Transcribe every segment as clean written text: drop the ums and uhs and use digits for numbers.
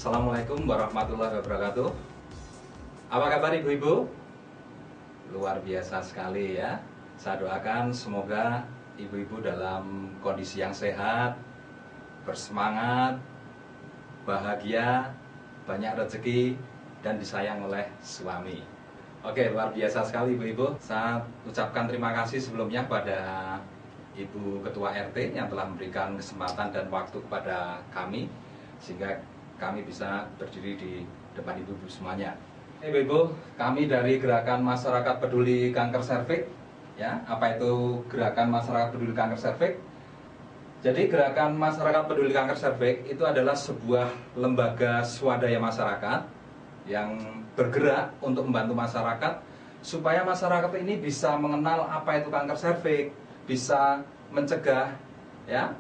Assalamualaikum warahmatullahi wabarakatuh. Apa kabar ibu-ibu? Luar biasa sekali ya. Saya doakan semoga ibu-ibu dalam kondisi yang sehat, bersemangat, bahagia, banyak rezeki, dan disayang oleh suami. Oke, luar biasa sekali ibu-ibu. Saya ucapkan terima kasih sebelumnya pada Ibu Ketua RT yang telah memberikan kesempatan dan waktu kepada kami, sehingga kami bisa berdiri di depan ibu-ibu semuanya. Ibu-ibu, kami dari Gerakan Masyarakat Peduli Kanker Serviks, ya. Apa itu Gerakan Masyarakat Peduli Kanker Serviks? Jadi Gerakan Masyarakat Peduli Kanker Serviks itu adalah sebuah lembaga swadaya masyarakat yang bergerak untuk membantu masyarakat supaya masyarakat ini bisa mengenal apa itu kanker serviks, bisa mencegah, ya,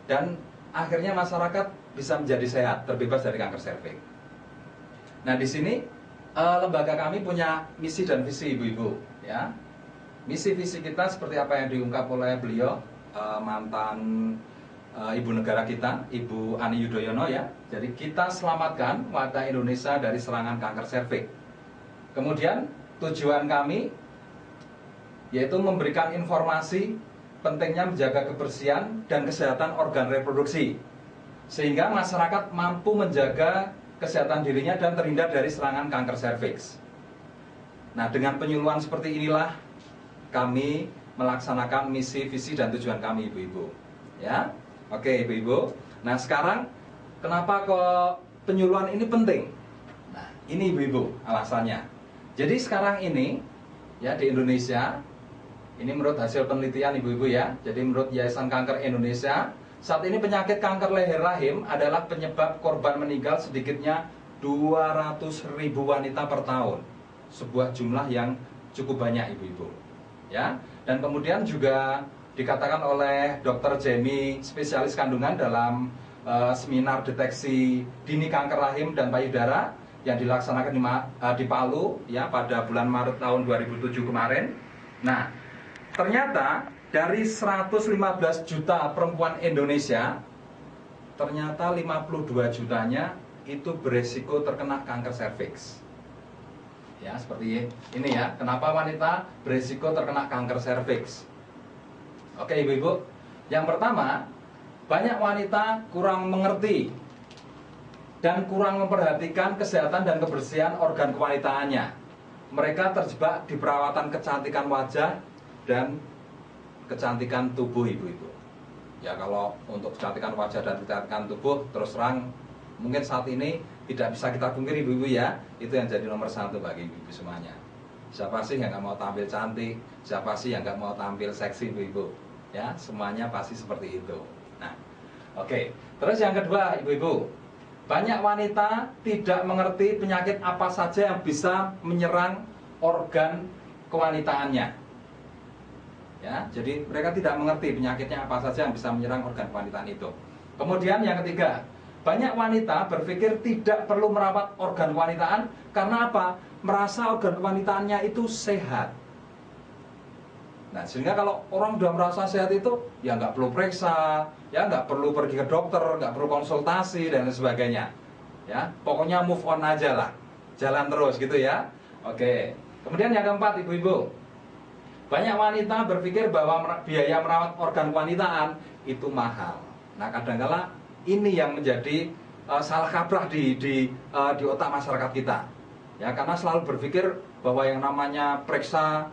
dan akhirnya masyarakat bisa menjadi sehat, terbebas dari kanker serviks. Nah, di sini lembaga kami punya misi dan visi ibu-ibu, ya. Misi visi kita seperti apa yang diungkap oleh beliau, mantan ibu negara kita, Ibu Ani Yudhoyono, ya. Jadi kita selamatkan warga Indonesia dari serangan kanker serviks. Kemudian tujuan kami yaitu memberikan informasi pentingnya menjaga kebersihan dan kesehatan organ reproduksi, sehingga masyarakat mampu menjaga kesehatan dirinya dan terhindar dari serangan kanker serviks. Nah, dengan penyuluhan seperti inilah kami melaksanakan misi, visi, dan tujuan kami, ibu-ibu. Ya, oke, ibu-ibu. Nah, sekarang kenapa kok penyuluhan ini penting? Nah, ini ibu-ibu alasannya. Jadi sekarang ini, ya, di Indonesia, ini menurut hasil penelitian ibu-ibu, ya. Jadi menurut Yayasan Kanker Indonesia, saat ini penyakit kanker leher rahim adalah penyebab korban meninggal sedikitnya 200.000 wanita per tahun. Sebuah jumlah yang cukup banyak ibu-ibu, ya. Dan kemudian juga dikatakan oleh Dr. Jamie, spesialis kandungan dalam seminar deteksi dini kanker rahim dan payudara yang dilaksanakan di Palu, ya, pada bulan Maret tahun 2007 kemarin. Nah, ternyata dari 115 juta perempuan Indonesia, ternyata 52 jutanya itu beresiko terkena kanker serviks. Ya, seperti ini, ya. Kenapa wanita beresiko terkena kanker serviks? Oke, ibu-ibu. Yang pertama, banyak wanita kurang mengerti dan kurang memperhatikan kesehatan dan kebersihan organ kewanitaannya. Mereka terjebak di perawatan kecantikan wajah dan kecantikan tubuh, ibu-ibu. Ya, kalau untuk kecantikan wajah dan kecantikan tubuh, terus terang mungkin saat ini tidak bisa kita pungkiri, ibu-ibu, ya. Itu yang jadi nomor satu bagi ibu-ibu semuanya. Siapa sih yang nggak mau tampil cantik? Siapa sih yang nggak mau tampil seksi, ibu-ibu? Ya, semuanya pasti seperti itu. Nah, oke. Terus yang kedua, ibu-ibu, banyak wanita tidak mengerti penyakit apa saja yang bisa menyerang organ kewanitaannya. Ya, jadi mereka tidak mengerti penyakitnya apa saja yang bisa menyerang organ kewanitaan itu. Kemudian yang ketiga, banyak wanita berpikir tidak perlu merawat organ kewanitaan karena apa? Merasa organ kewanitaannya itu sehat. Nah, sehingga kalau orang sudah merasa sehat itu, ya nggak perlu periksa, ya nggak perlu pergi ke dokter, nggak perlu konsultasi dan lain sebagainya. Ya, pokoknya move on aja lah, jalan terus gitu, ya. Oke. Kemudian yang keempat, ibu-ibu, banyak wanita berpikir bahwa biaya merawat organ kewanitaan itu mahal. Nah, kadang-kala ini yang menjadi salah kaprah di otak masyarakat kita. Ya, karena selalu berpikir bahwa yang namanya periksa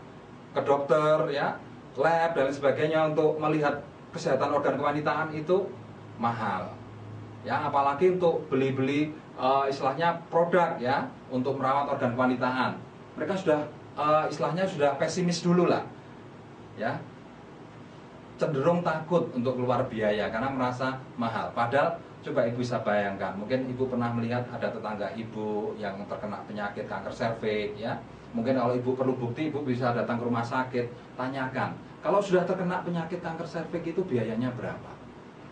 ke dokter, ya, lab dan sebagainya untuk melihat kesehatan organ kewanitaan itu mahal. Ya, apalagi untuk beli-beli istilahnya produk, ya, untuk merawat organ kewanitaan. Mereka sudah istilahnya sudah pesimis dulu lah, ya, cenderung takut untuk keluar biaya karena merasa mahal. Padahal coba ibu bisa bayangkan, mungkin ibu pernah melihat ada tetangga ibu yang terkena penyakit kanker serviks, ya. Mungkin kalau ibu perlu bukti, ibu bisa datang ke rumah sakit, tanyakan, kalau sudah terkena penyakit kanker serviks itu biayanya berapa.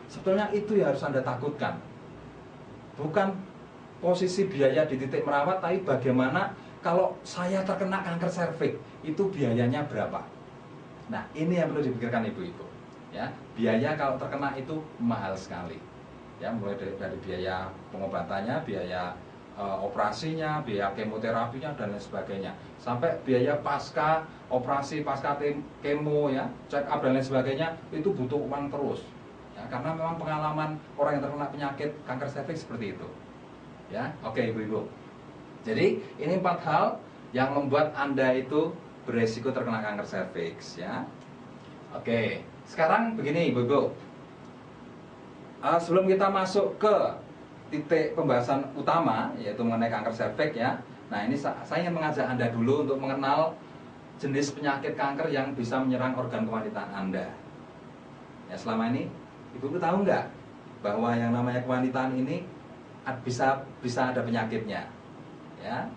Sebetulnya itu yang harus Anda takutkan, bukan posisi biaya di titik merawat, tapi bagaimana kalau saya terkena kanker serviks, itu biayanya berapa. Nah, ini yang perlu dipikirkan ibu-ibu. Ya, biaya kalau terkena itu mahal sekali. ya, mulai dari biaya pengobatannya, biaya operasinya, biaya kemoterapinya dan lain sebagainya, sampai biaya pasca operasi, pasca kemo ya, check up dan lain sebagainya, itu butuh uang terus ya, karena memang pengalaman orang yang terkena penyakit kanker serviks seperti itu ya. Oke ibu-ibu, jadi ini 4 hal yang membuat Anda itu beresiko terkena kanker serviks ya. Oke, sekarang begini ibu-ibu, sebelum kita masuk ke titik pembahasan utama yaitu mengenai kanker serviks ya. Nah ini saya ingin mengajak Anda dulu untuk mengenal jenis penyakit kanker yang bisa menyerang organ kewanitaan Anda. Ya, selama ini ibu-ibu tahu nggak bahwa yang namanya kewanitaan ini bisa ada penyakitnya ya.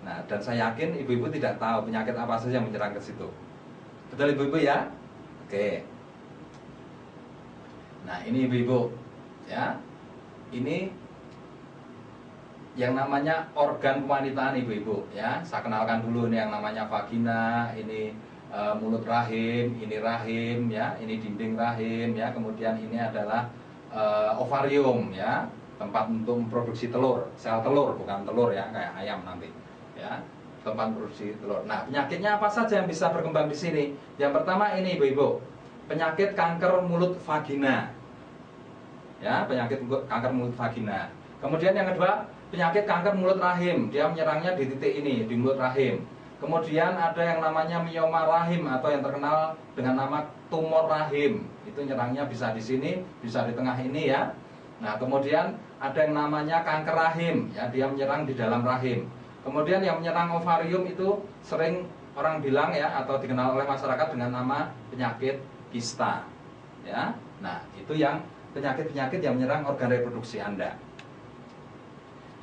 Nah, dan saya yakin ibu-ibu tidak tahu penyakit apa saja yang menyerang ke situ. Betul ibu-ibu ya? Oke. Nah, ini ibu-ibu ya. Ini yang namanya organ kewanitaan ibu-ibu ya. Saya kenalkan dulu, ini yang namanya vagina, ini mulut rahim, ini rahim ya, ini dinding rahim ya. Kemudian ini adalah ovarium ya, tempat untuk memproduksi telur, sel telur, bukan telur ya kayak ayam nanti ya, tempat produksi telur. Nah, penyakitnya apa saja yang bisa berkembang di sini? Yang pertama ini ibu-ibu, penyakit kanker mulut vagina ya, penyakit kanker mulut vagina. Kemudian yang kedua, penyakit kanker mulut rahim, dia menyerangnya di titik ini, di mulut rahim. Kemudian ada yang namanya mioma rahim atau yang terkenal dengan nama tumor rahim, itu nyerangnya bisa di sini, bisa di tengah ini ya. Nah, kemudian ada yang namanya kanker rahim ya, dia menyerang di dalam rahim. Kemudian yang menyerang ovarium itu sering orang bilang ya, atau dikenal oleh masyarakat dengan nama penyakit kista ya. Nah, itu yang penyakit-penyakit yang menyerang organ reproduksi Anda.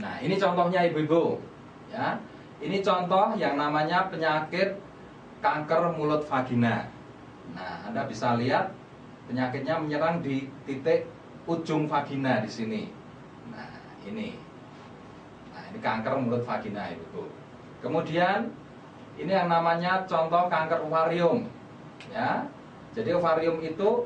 Nah, ini contohnya ibu-ibu ya. Ini contoh yang namanya penyakit kanker mulut vagina. Nah, Anda bisa lihat penyakitnya menyerang di titik ujung vagina di sini. Nah, ini. Nah, ini kanker mulut vagina ibu-ibu. Kemudian ini yang namanya contoh kanker ovarium ya. Jadi ovarium itu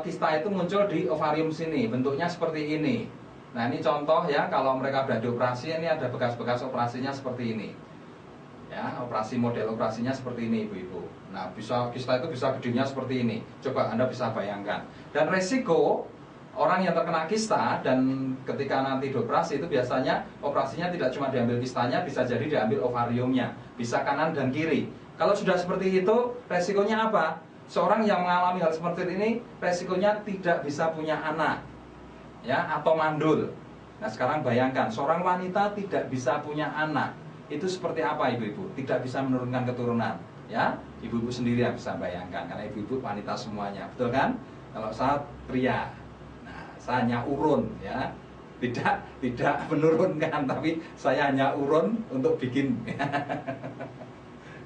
kista itu muncul di ovarium sini, bentuknya seperti ini. Nah, ini contoh ya, kalau mereka sudah dioperasi, ini ada bekas-bekas operasinya seperti ini ya, model operasinya seperti ini ibu-ibu. Nah, kista itu bisa gedenya seperti ini. Coba Anda bisa bayangkan. Dan resiko orang yang terkena kista dan ketika nanti dioperasi itu biasanya operasinya tidak cuma diambil kistanya, bisa jadi diambil ovariumnya, bisa kanan dan kiri. Kalau sudah seperti itu, resikonya apa? Seorang yang mengalami hal seperti ini, resikonya tidak bisa punya anak ya, atau mandul. Nah, sekarang bayangkan seorang wanita tidak bisa punya anak, itu seperti apa ibu-ibu? Tidak bisa menurunkan keturunan ya. Ibu-ibu sendiri yang bisa bayangkan, karena ibu-ibu wanita semuanya, betul kan? Kalau saya pria, saya hanya urun ya, tidak menurunkan, tapi saya hanya urun untuk bikin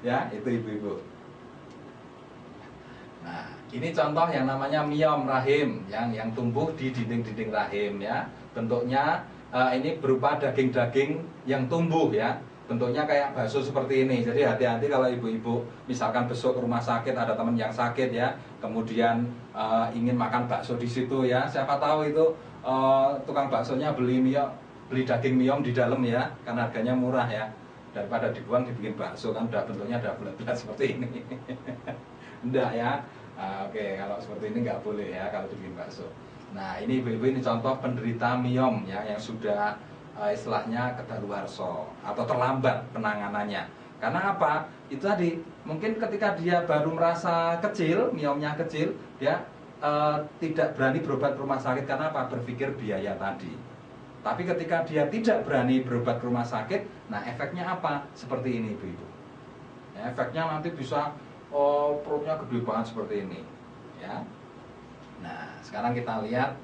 ya, itu ibu-ibu. Nah, ini contoh yang namanya miom rahim yang tumbuh di dinding-dinding rahim ya. Bentuknya ini berupa daging-daging yang tumbuh ya. Bentuknya kayak bakso seperti ini. Jadi hati-hati kalau ibu-ibu misalkan besok ke rumah sakit, ada teman yang sakit ya, kemudian ingin makan bakso di situ ya. Siapa tahu itu tukang baksonya beli daging miom di dalam ya, karena harganya murah ya. Daripada dibuang dibikin bakso, kan udah bentuknya udah bulat-bulat seperti ini. Enggak ya. Oke, kalau seperti ini nggak boleh ya kalau dibikin bakso. Nah, ini ibu-ibu, ini contoh penderita miom ya, yang sudah istilahnya kedaluarsa atau terlambat penanganannya. Karena apa? Itu tadi, mungkin ketika dia baru merasa kecil, miomnya kecil, dia tidak berani berobat ke rumah sakit. Karena apa? Berpikir biaya tadi. Tapi ketika dia tidak berani berobat ke rumah sakit, nah efeknya apa? Seperti ini ibu-ibu ya, efeknya nanti bisa perutnya gede banget seperti ini ya. Nah, sekarang kita lihat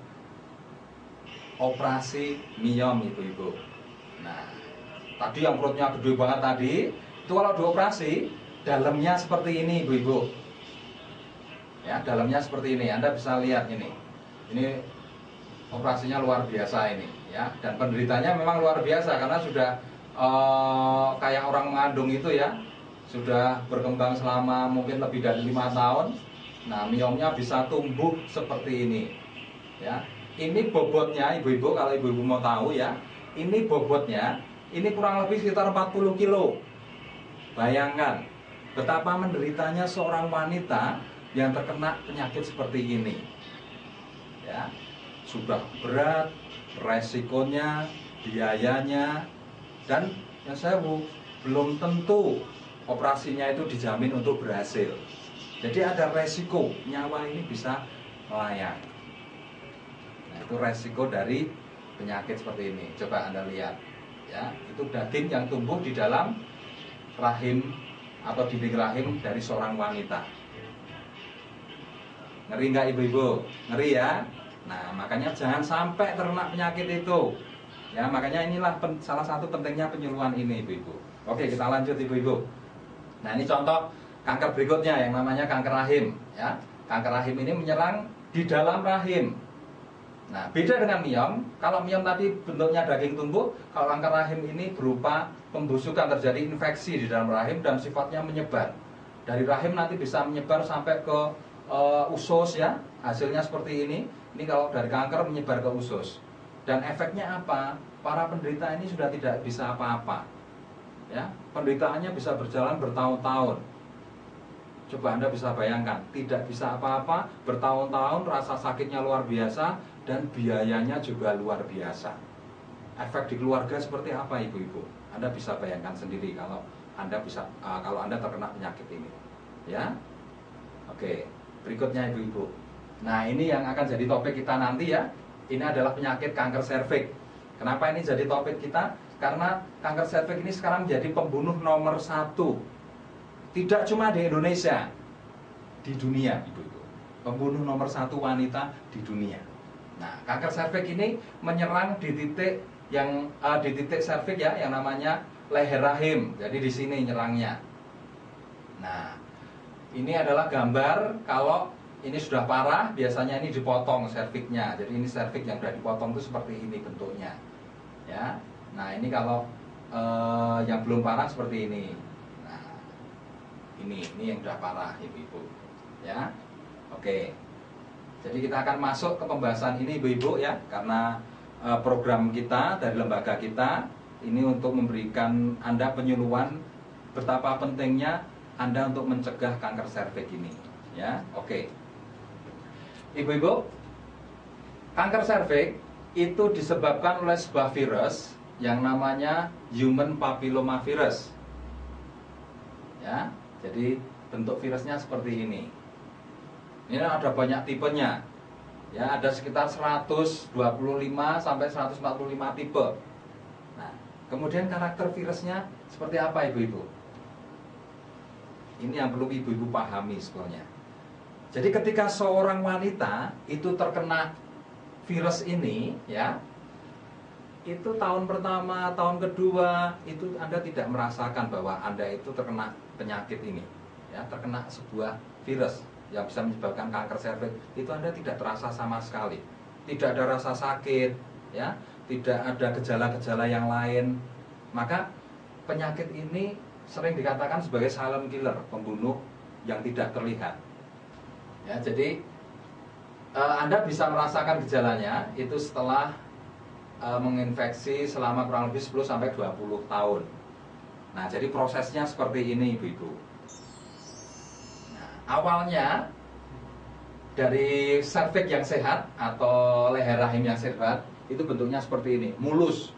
operasi miom ibu-ibu. Nah, tadi yang perutnya gede banget tadi, itu kalau dioperasi dalamnya seperti ini ibu-ibu ya, dalamnya seperti ini. Anda bisa lihat ini operasinya luar biasa ini ya, dan penderitanya memang luar biasa karena sudah kayak orang mengandung itu ya, sudah berkembang selama mungkin lebih dari 5 tahun. Nah, miomnya bisa tumbuh seperti ini ya. Ini bobotnya ibu-ibu, kalau ibu-ibu mau tahu ya, ini bobotnya, ini kurang lebih sekitar 40 kilo. Bayangkan betapa menderitanya seorang wanita yang terkena penyakit seperti ini. Ya, sudah berat, resikonya, biayanya, dan yang saya belum tentu operasinya itu dijamin untuk berhasil. Jadi ada resiko nyawa ini bisa melayang. Nah, itu resiko dari penyakit seperti ini. Coba Anda lihat, ya, itu daging yang tumbuh di dalam rahim atau dinding rahim dari seorang wanita. Ngeri nggak ibu-ibu? Ngeri ya? Nah, makanya jangan sampai terkena penyakit itu. Ya, makanya inilah salah satu pentingnya penyuluhan ini ibu-ibu. Oke, kita lanjut ibu-ibu. Nah, ini contoh kanker berikutnya yang namanya kanker rahim. Ya, kanker rahim ini menyerang di dalam rahim. Nah, beda dengan miom. Kalau miom tadi bentuknya daging tumbuh, kalau kanker rahim ini berupa pembusukan, terjadi infeksi di dalam rahim dan sifatnya menyebar. Dari rahim nanti bisa menyebar sampai ke usus ya. Hasilnya seperti ini. Ini kalau dari kanker menyebar ke usus. Dan efeknya apa? Para penderita ini sudah tidak bisa apa-apa. Ya, penderitaannya bisa berjalan bertahun-tahun. Coba Anda bisa bayangkan, tidak bisa apa-apa, bertahun-tahun, rasa sakitnya luar biasa, dan biayanya juga luar biasa. Efek di keluarga seperti apa ibu-ibu? Anda bisa bayangkan sendiri kalau Anda terkena penyakit ini. Ya, oke. Berikutnya ibu-ibu. Nah, ini yang akan jadi topik kita nanti ya. Ini adalah penyakit kanker serviks. Kenapa ini jadi topik kita? Karena kanker serviks ini sekarang menjadi pembunuh nomor 1. Tidak cuma di Indonesia, di dunia ibu-ibu. Pembunuh nomor 1 wanita di dunia. Nah, kanker serviks ini menyerang di titik di titik serviks ya, yang namanya leher rahim. Jadi di sini nyerangnya. Nah, ini adalah gambar kalau ini sudah parah, biasanya ini dipotong serviksnya. Jadi ini serviks yang sudah dipotong itu seperti ini bentuknya. Ya. Nah, ini kalau yang belum parah seperti ini. Nah, ini yang sudah parah ibu-ibu. Ya. Oke. Jadi kita akan masuk ke pembahasan ini ibu-ibu ya, karena program kita dari lembaga kita ini untuk memberikan Anda penyuluhan betapa pentingnya Anda untuk mencegah kanker serviks ini. Ya. Oke. Ibu-ibu, kanker serviks itu disebabkan oleh sebuah virus yang namanya human papillomavirus. Ya, jadi bentuk virusnya seperti ini. Ini ada banyak tipenya. Ya, ada sekitar 125 sampai 145 tipe. Nah, kemudian karakter virusnya seperti apa ibu-ibu? Ini yang perlu ibu-ibu pahami sebetulnya. Jadi ketika seorang wanita itu terkena virus ini ya, itu tahun pertama, tahun kedua itu Anda tidak merasakan bahwa Anda itu terkena penyakit ini ya, terkena sebuah virus yang bisa menyebabkan kanker serviks. Itu Anda tidak terasa sama sekali. Tidak ada rasa sakit ya, tidak ada gejala-gejala yang lain. Maka penyakit ini sering dikatakan sebagai silent killer, pembunuh yang tidak terlihat. Ya, jadi Anda bisa merasakan gejalanya itu setelah menginfeksi selama kurang lebih 10 sampai 20 tahun. Nah, jadi prosesnya seperti ini ibu-ibu. Nah, awalnya dari serviks yang sehat atau leher rahim yang sehat itu bentuknya seperti ini, mulus.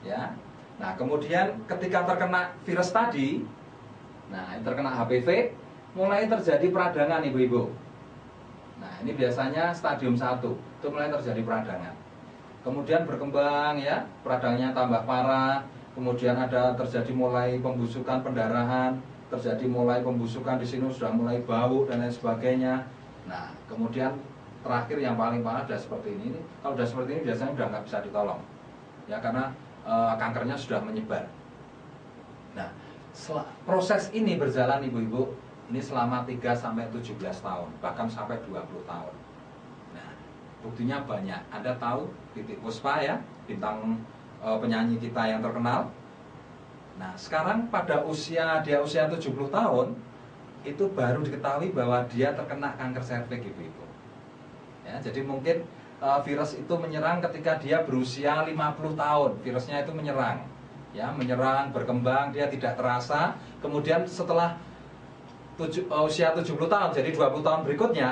Ya. Nah, kemudian ketika terkena virus tadi, nah, terkena HPV, mulai terjadi peradangan ibu-ibu. Nah, ini biasanya stadium 1, itu mulai terjadi peradangan. Kemudian berkembang ya, peradangannya tambah parah. Kemudian ada terjadi mulai pembusukan pendarahan, terjadi mulai pembusukan di sini sudah mulai bau dan lain sebagainya. Nah, kemudian terakhir yang paling parah adalah seperti ini. Kalau sudah seperti ini biasanya sudah nggak bisa ditolong. Ya, karena kankernya sudah menyebar. Nah, proses ini berjalan ibu-ibu, ini selama 3 sampai 17 tahun, bahkan sampai 20 tahun. Nah, buktinya banyak. Anda tahu Titiek Puspa ya, bintang penyanyi kita yang terkenal. Nah, sekarang pada usia 70 tahun, itu baru diketahui bahwa dia terkena kanker serviks ibu-ibu. Ya, jadi mungkin virus itu menyerang ketika dia berusia 50 tahun. Virusnya itu menyerang, ya, menyerang, berkembang, dia tidak terasa. Kemudian setelah usia 70 tahun, jadi 20 tahun berikutnya,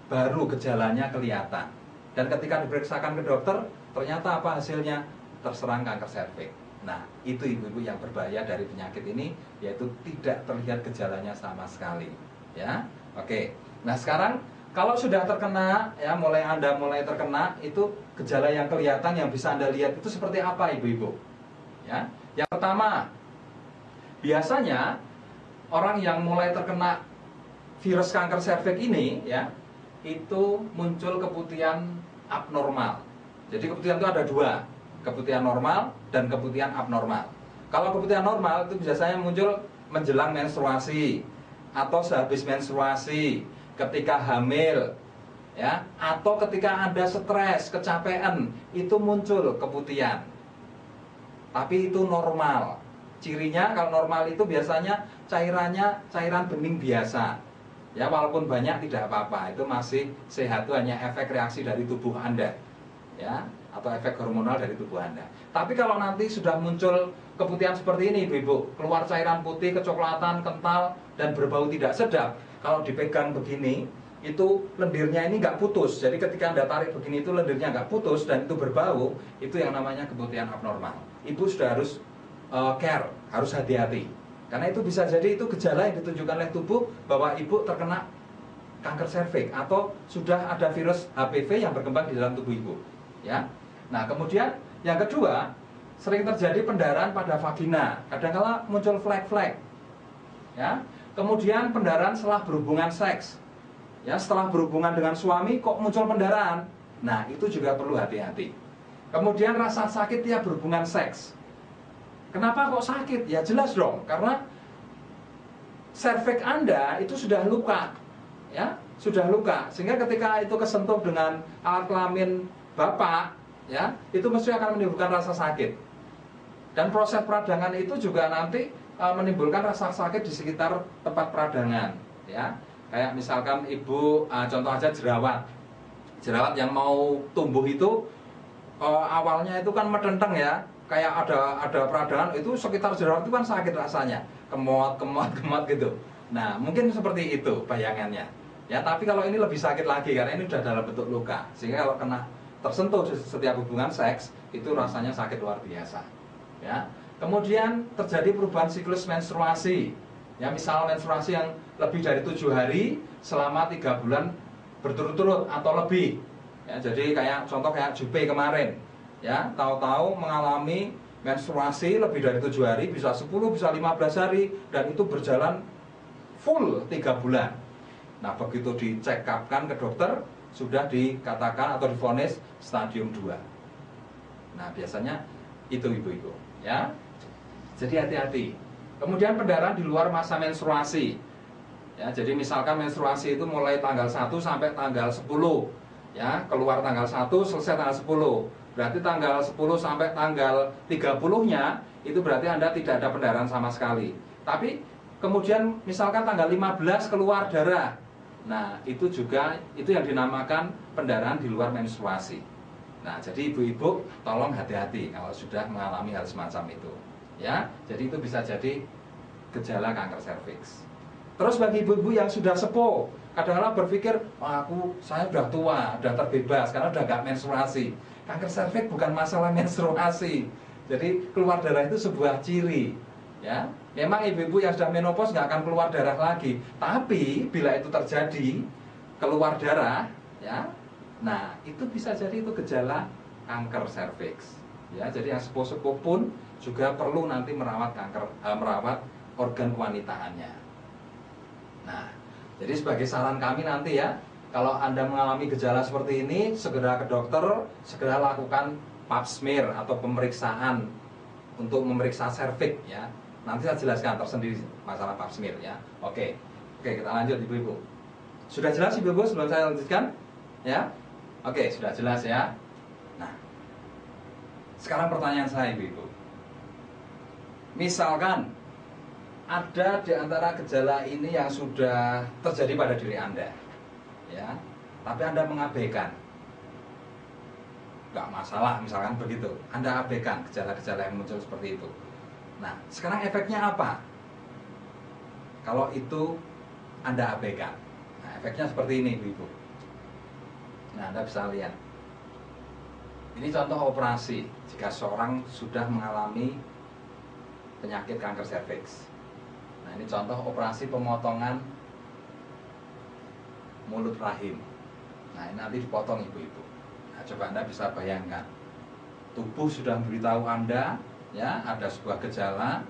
baru gejalanya kelihatan. Dan ketika diperiksakan ke dokter, ternyata apa hasilnya? Terserang kanker serviks. Nah, itu ibu-ibu yang berbahaya dari penyakit ini, yaitu tidak terlihat gejalanya sama sekali. Ya, oke. Nah, sekarang kalau sudah terkena, ya, Anda mulai terkena, itu gejala yang kelihatan yang bisa Anda lihat itu seperti apa, ibu-ibu? Ya, yang pertama, biasanya orang yang mulai terkena virus kanker serviks ini, ya, itu muncul keputihan abnormal. Jadi keputihan itu ada dua, keputihan normal dan keputihan abnormal. Kalau keputihan normal itu biasanya muncul menjelang menstruasi atau sehabis menstruasi, ketika hamil, ya, atau ketika Anda stres, kecapean, itu muncul keputihan. Tapi itu normal. Cirinya kalau normal itu biasanya cairannya cairan bening biasa. Ya, walaupun banyak tidak apa-apa, itu masih sehat, itu hanya efek reaksi dari tubuh Anda, ya, atau efek hormonal dari tubuh Anda. Tapi kalau nanti sudah muncul keputihan seperti ini, ibu-ibu, keluar cairan putih, kecoklatan, kental, dan berbau tidak sedap, kalau dipegang begini, itu lendirnya ini nggak putus. Jadi ketika Anda tarik begini, itu lendirnya nggak putus dan itu berbau, itu yang namanya keputihan abnormal. Ibu sudah harus care, harus hati-hati. Karena itu bisa jadi itu gejala yang ditunjukkan oleh tubuh bahwa ibu terkena kanker serviks atau sudah ada virus HPV yang berkembang di dalam tubuh ibu. Ya. Nah, kemudian yang kedua, sering terjadi pendarahan pada vagina. Kadang-kala muncul flek-flek. Ya. Kemudian pendarahan setelah berhubungan seks. Ya, setelah berhubungan dengan suami kok muncul pendarahan. Nah, itu juga perlu hati-hati. Kemudian rasa sakit tiap berhubungan seks. Kenapa kok sakit? Ya jelas dong, karena serviks Anda itu sudah luka, ya, sudah luka. Sehingga ketika itu kesentuh dengan alat kelamin Bapak, ya, itu mesti akan menimbulkan rasa sakit. Dan proses peradangan itu juga nanti menimbulkan rasa sakit di sekitar tempat peradangan, ya. Kayak misalkan ibu, contoh aja jerawat. Jerawat yang mau tumbuh itu awalnya itu kan medenteng, ya. Kayak ada peradangan, itu sekitar jerawat itu kan sakit rasanya, kemot gitu. Nah, mungkin seperti itu bayangannya. Ya, tapi kalau ini lebih sakit lagi karena ini sudah dalam bentuk luka. Sehingga kalau kena tersentuh setiap hubungan seks, itu rasanya sakit luar biasa. Ya. Kemudian terjadi perubahan siklus menstruasi. Ya, misal menstruasi yang lebih dari 7 hari selama 3 bulan berturut-turut atau lebih. Ya, jadi kayak contoh kayak Jupe kemarin. Ya, tahu-tahu mengalami menstruasi lebih dari 7 hari, bisa 10, bisa 15 hari, dan itu berjalan full 3 bulan. Nah, begitu dicekapkan ke dokter, sudah dikatakan atau divonis stadium 2. Nah, biasanya itu ibu-ibu, ya. Jadi hati-hati. Kemudian pendarahan di luar masa menstruasi. Ya, jadi misalkan menstruasi itu mulai tanggal 1 sampai tanggal 10. Ya, keluar tanggal 1, selesai tanggal 10. Berarti tanggal 10 sampai tanggal 30-nya itu berarti Anda tidak ada pendarahan sama sekali. Tapi kemudian misalkan tanggal 15 keluar darah. Nah, itu juga itu yang dinamakan pendarahan di luar menstruasi. Nah, jadi ibu-ibu tolong hati-hati kalau sudah mengalami hal semacam itu. Ya, jadi itu bisa jadi gejala kanker serviks. Terus bagi ibu-ibu yang sudah sepuh, kadang-kadang berpikir, saya sudah tua, sudah terbebas karena sudah nggak menstruasi. Kanker serviks bukan masalah menstruasi. Jadi keluar darah itu sebuah ciri. Ya, memang ibu-ibu yang sudah menopause nggak akan keluar darah lagi. Tapi bila itu terjadi keluar darah, ya, nah itu bisa jadi itu gejala kanker serviks. Ya, jadi yang sepuh-sepuh pun juga perlu nanti merawat merawat organ kewanitaannya. Nah, jadi sebagai saran kami nanti ya, kalau Anda mengalami gejala seperti ini, segera ke dokter, segera lakukan pap smear atau pemeriksaan untuk memeriksa serviks ya. Nanti saya jelaskan tersendiri masalah pap smear ya. Oke, kita lanjut ibu-ibu. Sudah jelas ibu-ibu sebelum saya lanjutkan? Ya, oke, sudah jelas ya. Nah, sekarang pertanyaan saya ibu-ibu. Misalkan ada di antara gejala ini yang sudah terjadi pada diri Anda, ya, tapi Anda mengabaikan. nggak masalah, misalkan begitu. Anda abaikan gejala-gejala yang muncul seperti itu. Nah, sekarang efeknya apa? Kalau itu Anda abaikan. Nah, efeknya seperti ini, Ibu-ibu. Nah, Anda bisa lihat. Ini contoh operasi jika seorang sudah mengalami penyakit kanker serviks. Nah, ini contoh operasi pemotongan mulut rahim. Nah, ini nanti dipotong, Ibu-ibu. Nah, coba Anda bisa bayangkan. Tubuh sudah memberitahu Anda, ya, ada sebuah gejala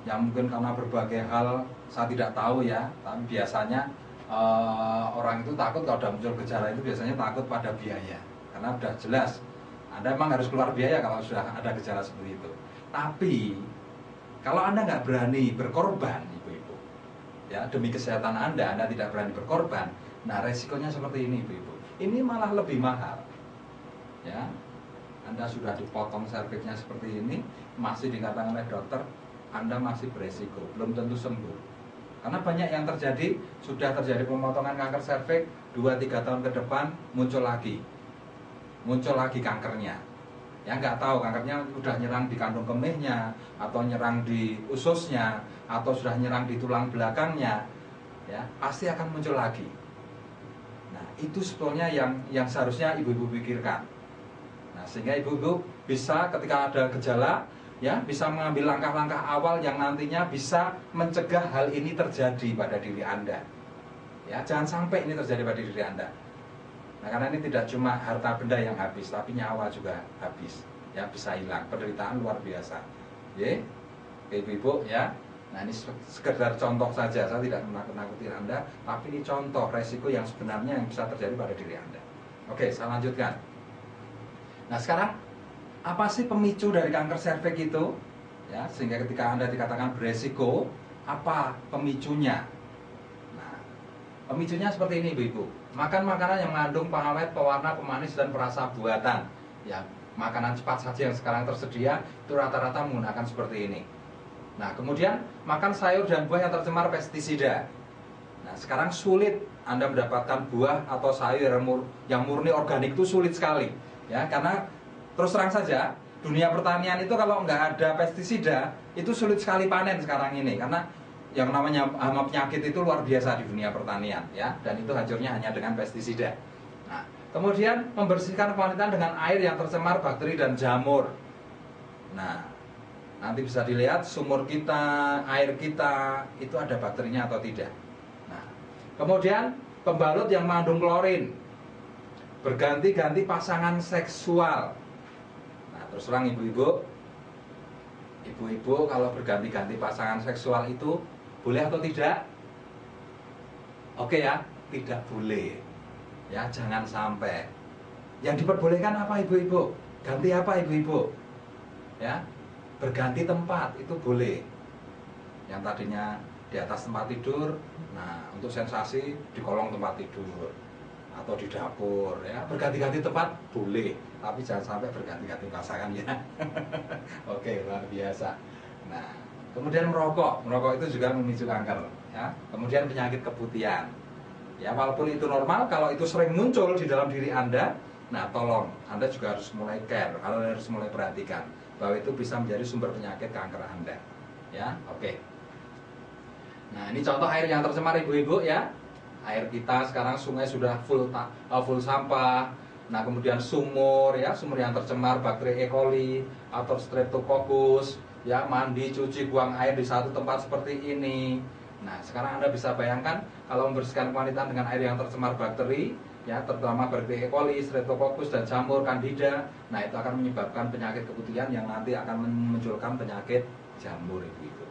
yang mungkin karena berbagai hal saya tidak tahu ya, tapi biasanya orang itu takut kalau sudah muncul gejala itu biasanya takut pada biaya, karena sudah jelas Anda memang harus keluar biaya kalau sudah ada gejala seperti itu. Tapi kalau Anda nggak berani berkorban, Ibu-ibu, ya, demi kesehatan Anda tidak berani berkorban. Nah, resikonya seperti ini, Ibu-ibu. Ini malah lebih mahal, ya. Anda sudah dipotong serviksnya seperti ini, masih dikatakan oleh dokter Anda masih beresiko, belum tentu sembuh. Karena banyak yang terjadi, sudah terjadi pemotongan kanker serviks 2-3 tahun ke depan muncul lagi kankernya. Ya, nggak tahu kankernya udah nyerang di kandung kemihnya, atau nyerang di ususnya, atau sudah nyerang di tulang belakangnya, ya, pasti akan muncul lagi. Nah, itu sebetulnya yang seharusnya ibu-ibu pikirkan. Nah, sehingga ibu-ibu bisa ketika ada gejala, ya, bisa mengambil langkah-langkah awal yang nantinya bisa mencegah hal ini terjadi pada diri Anda. Ya, jangan sampai ini terjadi pada diri Anda. Nah, karena ini tidak cuma harta benda yang habis, tapi nyawa juga habis. Ya, bisa hilang, penderitaan luar biasa. Ya, ibu-ibu, ya. Nah, ini sekedar contoh saja, saya tidak menakut-nakuti Anda, tapi ini contoh resiko yang sebenarnya yang bisa terjadi pada diri Anda. Oke, saya lanjutkan. Nah, sekarang apa sih pemicu dari kanker serviks itu? Ya, sehingga ketika Anda dikatakan beresiko, apa pemicunya? Nah, pemicunya seperti ini, Ibu-ibu. Makan makanan yang mengandung pengawet, pewarna, pemanis, dan perasa buatan. Ya, makanan cepat saja yang sekarang tersedia itu rata-rata menggunakan seperti ini. Nah, kemudian makan sayur dan buah yang tercemar pestisida. Nah, sekarang sulit Anda mendapatkan buah atau sayur yang murni organik, itu sulit sekali. Ya, karena terus terang saja dunia pertanian itu kalau nggak ada pestisida itu sulit sekali panen sekarang ini, karena yang namanya hama penyakit itu luar biasa di dunia pertanian, ya, dan itu hancurnya hanya dengan pestisida. Nah, kemudian membersihkan kualitas dengan air yang tercemar bakteri dan jamur. Nah, nanti bisa dilihat sumur kita, air kita itu ada bakterinya atau tidak. Nah, kemudian pembalut yang mengandung klorin, berganti-ganti pasangan seksual. Nah, terus terang ibu-ibu kalau berganti-ganti pasangan seksual itu boleh atau tidak? Oke ya, tidak boleh. Ya, jangan sampai. Yang diperbolehkan apa, ibu-ibu? Ganti apa, ibu-ibu? Ya, berganti tempat itu boleh. Yang tadinya di atas tempat tidur, nah, untuk sensasi di kolong tempat tidur atau di dapur, ya, berganti-ganti tempat boleh, tapi jangan sampai berganti-ganti pasangan, ya. Oke, luar biasa. Nah, kemudian merokok itu juga memicu kanker, ya. Kemudian penyakit keputihan, ya, walaupun itu normal, kalau itu sering muncul di dalam diri Anda, nah, tolong Anda juga harus mulai care, harus mulai perhatikan bahwa itu bisa menjadi sumber penyakit kanker Anda, ya. Oke. Nah, ini contoh air yang tercemar, ibu-ibu, ya. Air kita sekarang sungai sudah full sampah. Nah, kemudian sumur, ya, sumur yang tercemar bakteri E. coli atau Streptococcus, ya, mandi, cuci, buang air di satu tempat seperti ini. Nah, sekarang Anda bisa bayangkan kalau membersihkan kualitas dengan air yang tercemar bakteri, ya, terutama bakteri E. coli, Streptococcus, dan jamur Candida. Nah, itu akan menyebabkan penyakit keputihan yang nanti akan memunculkan penyakit jamur, ibu-ibu.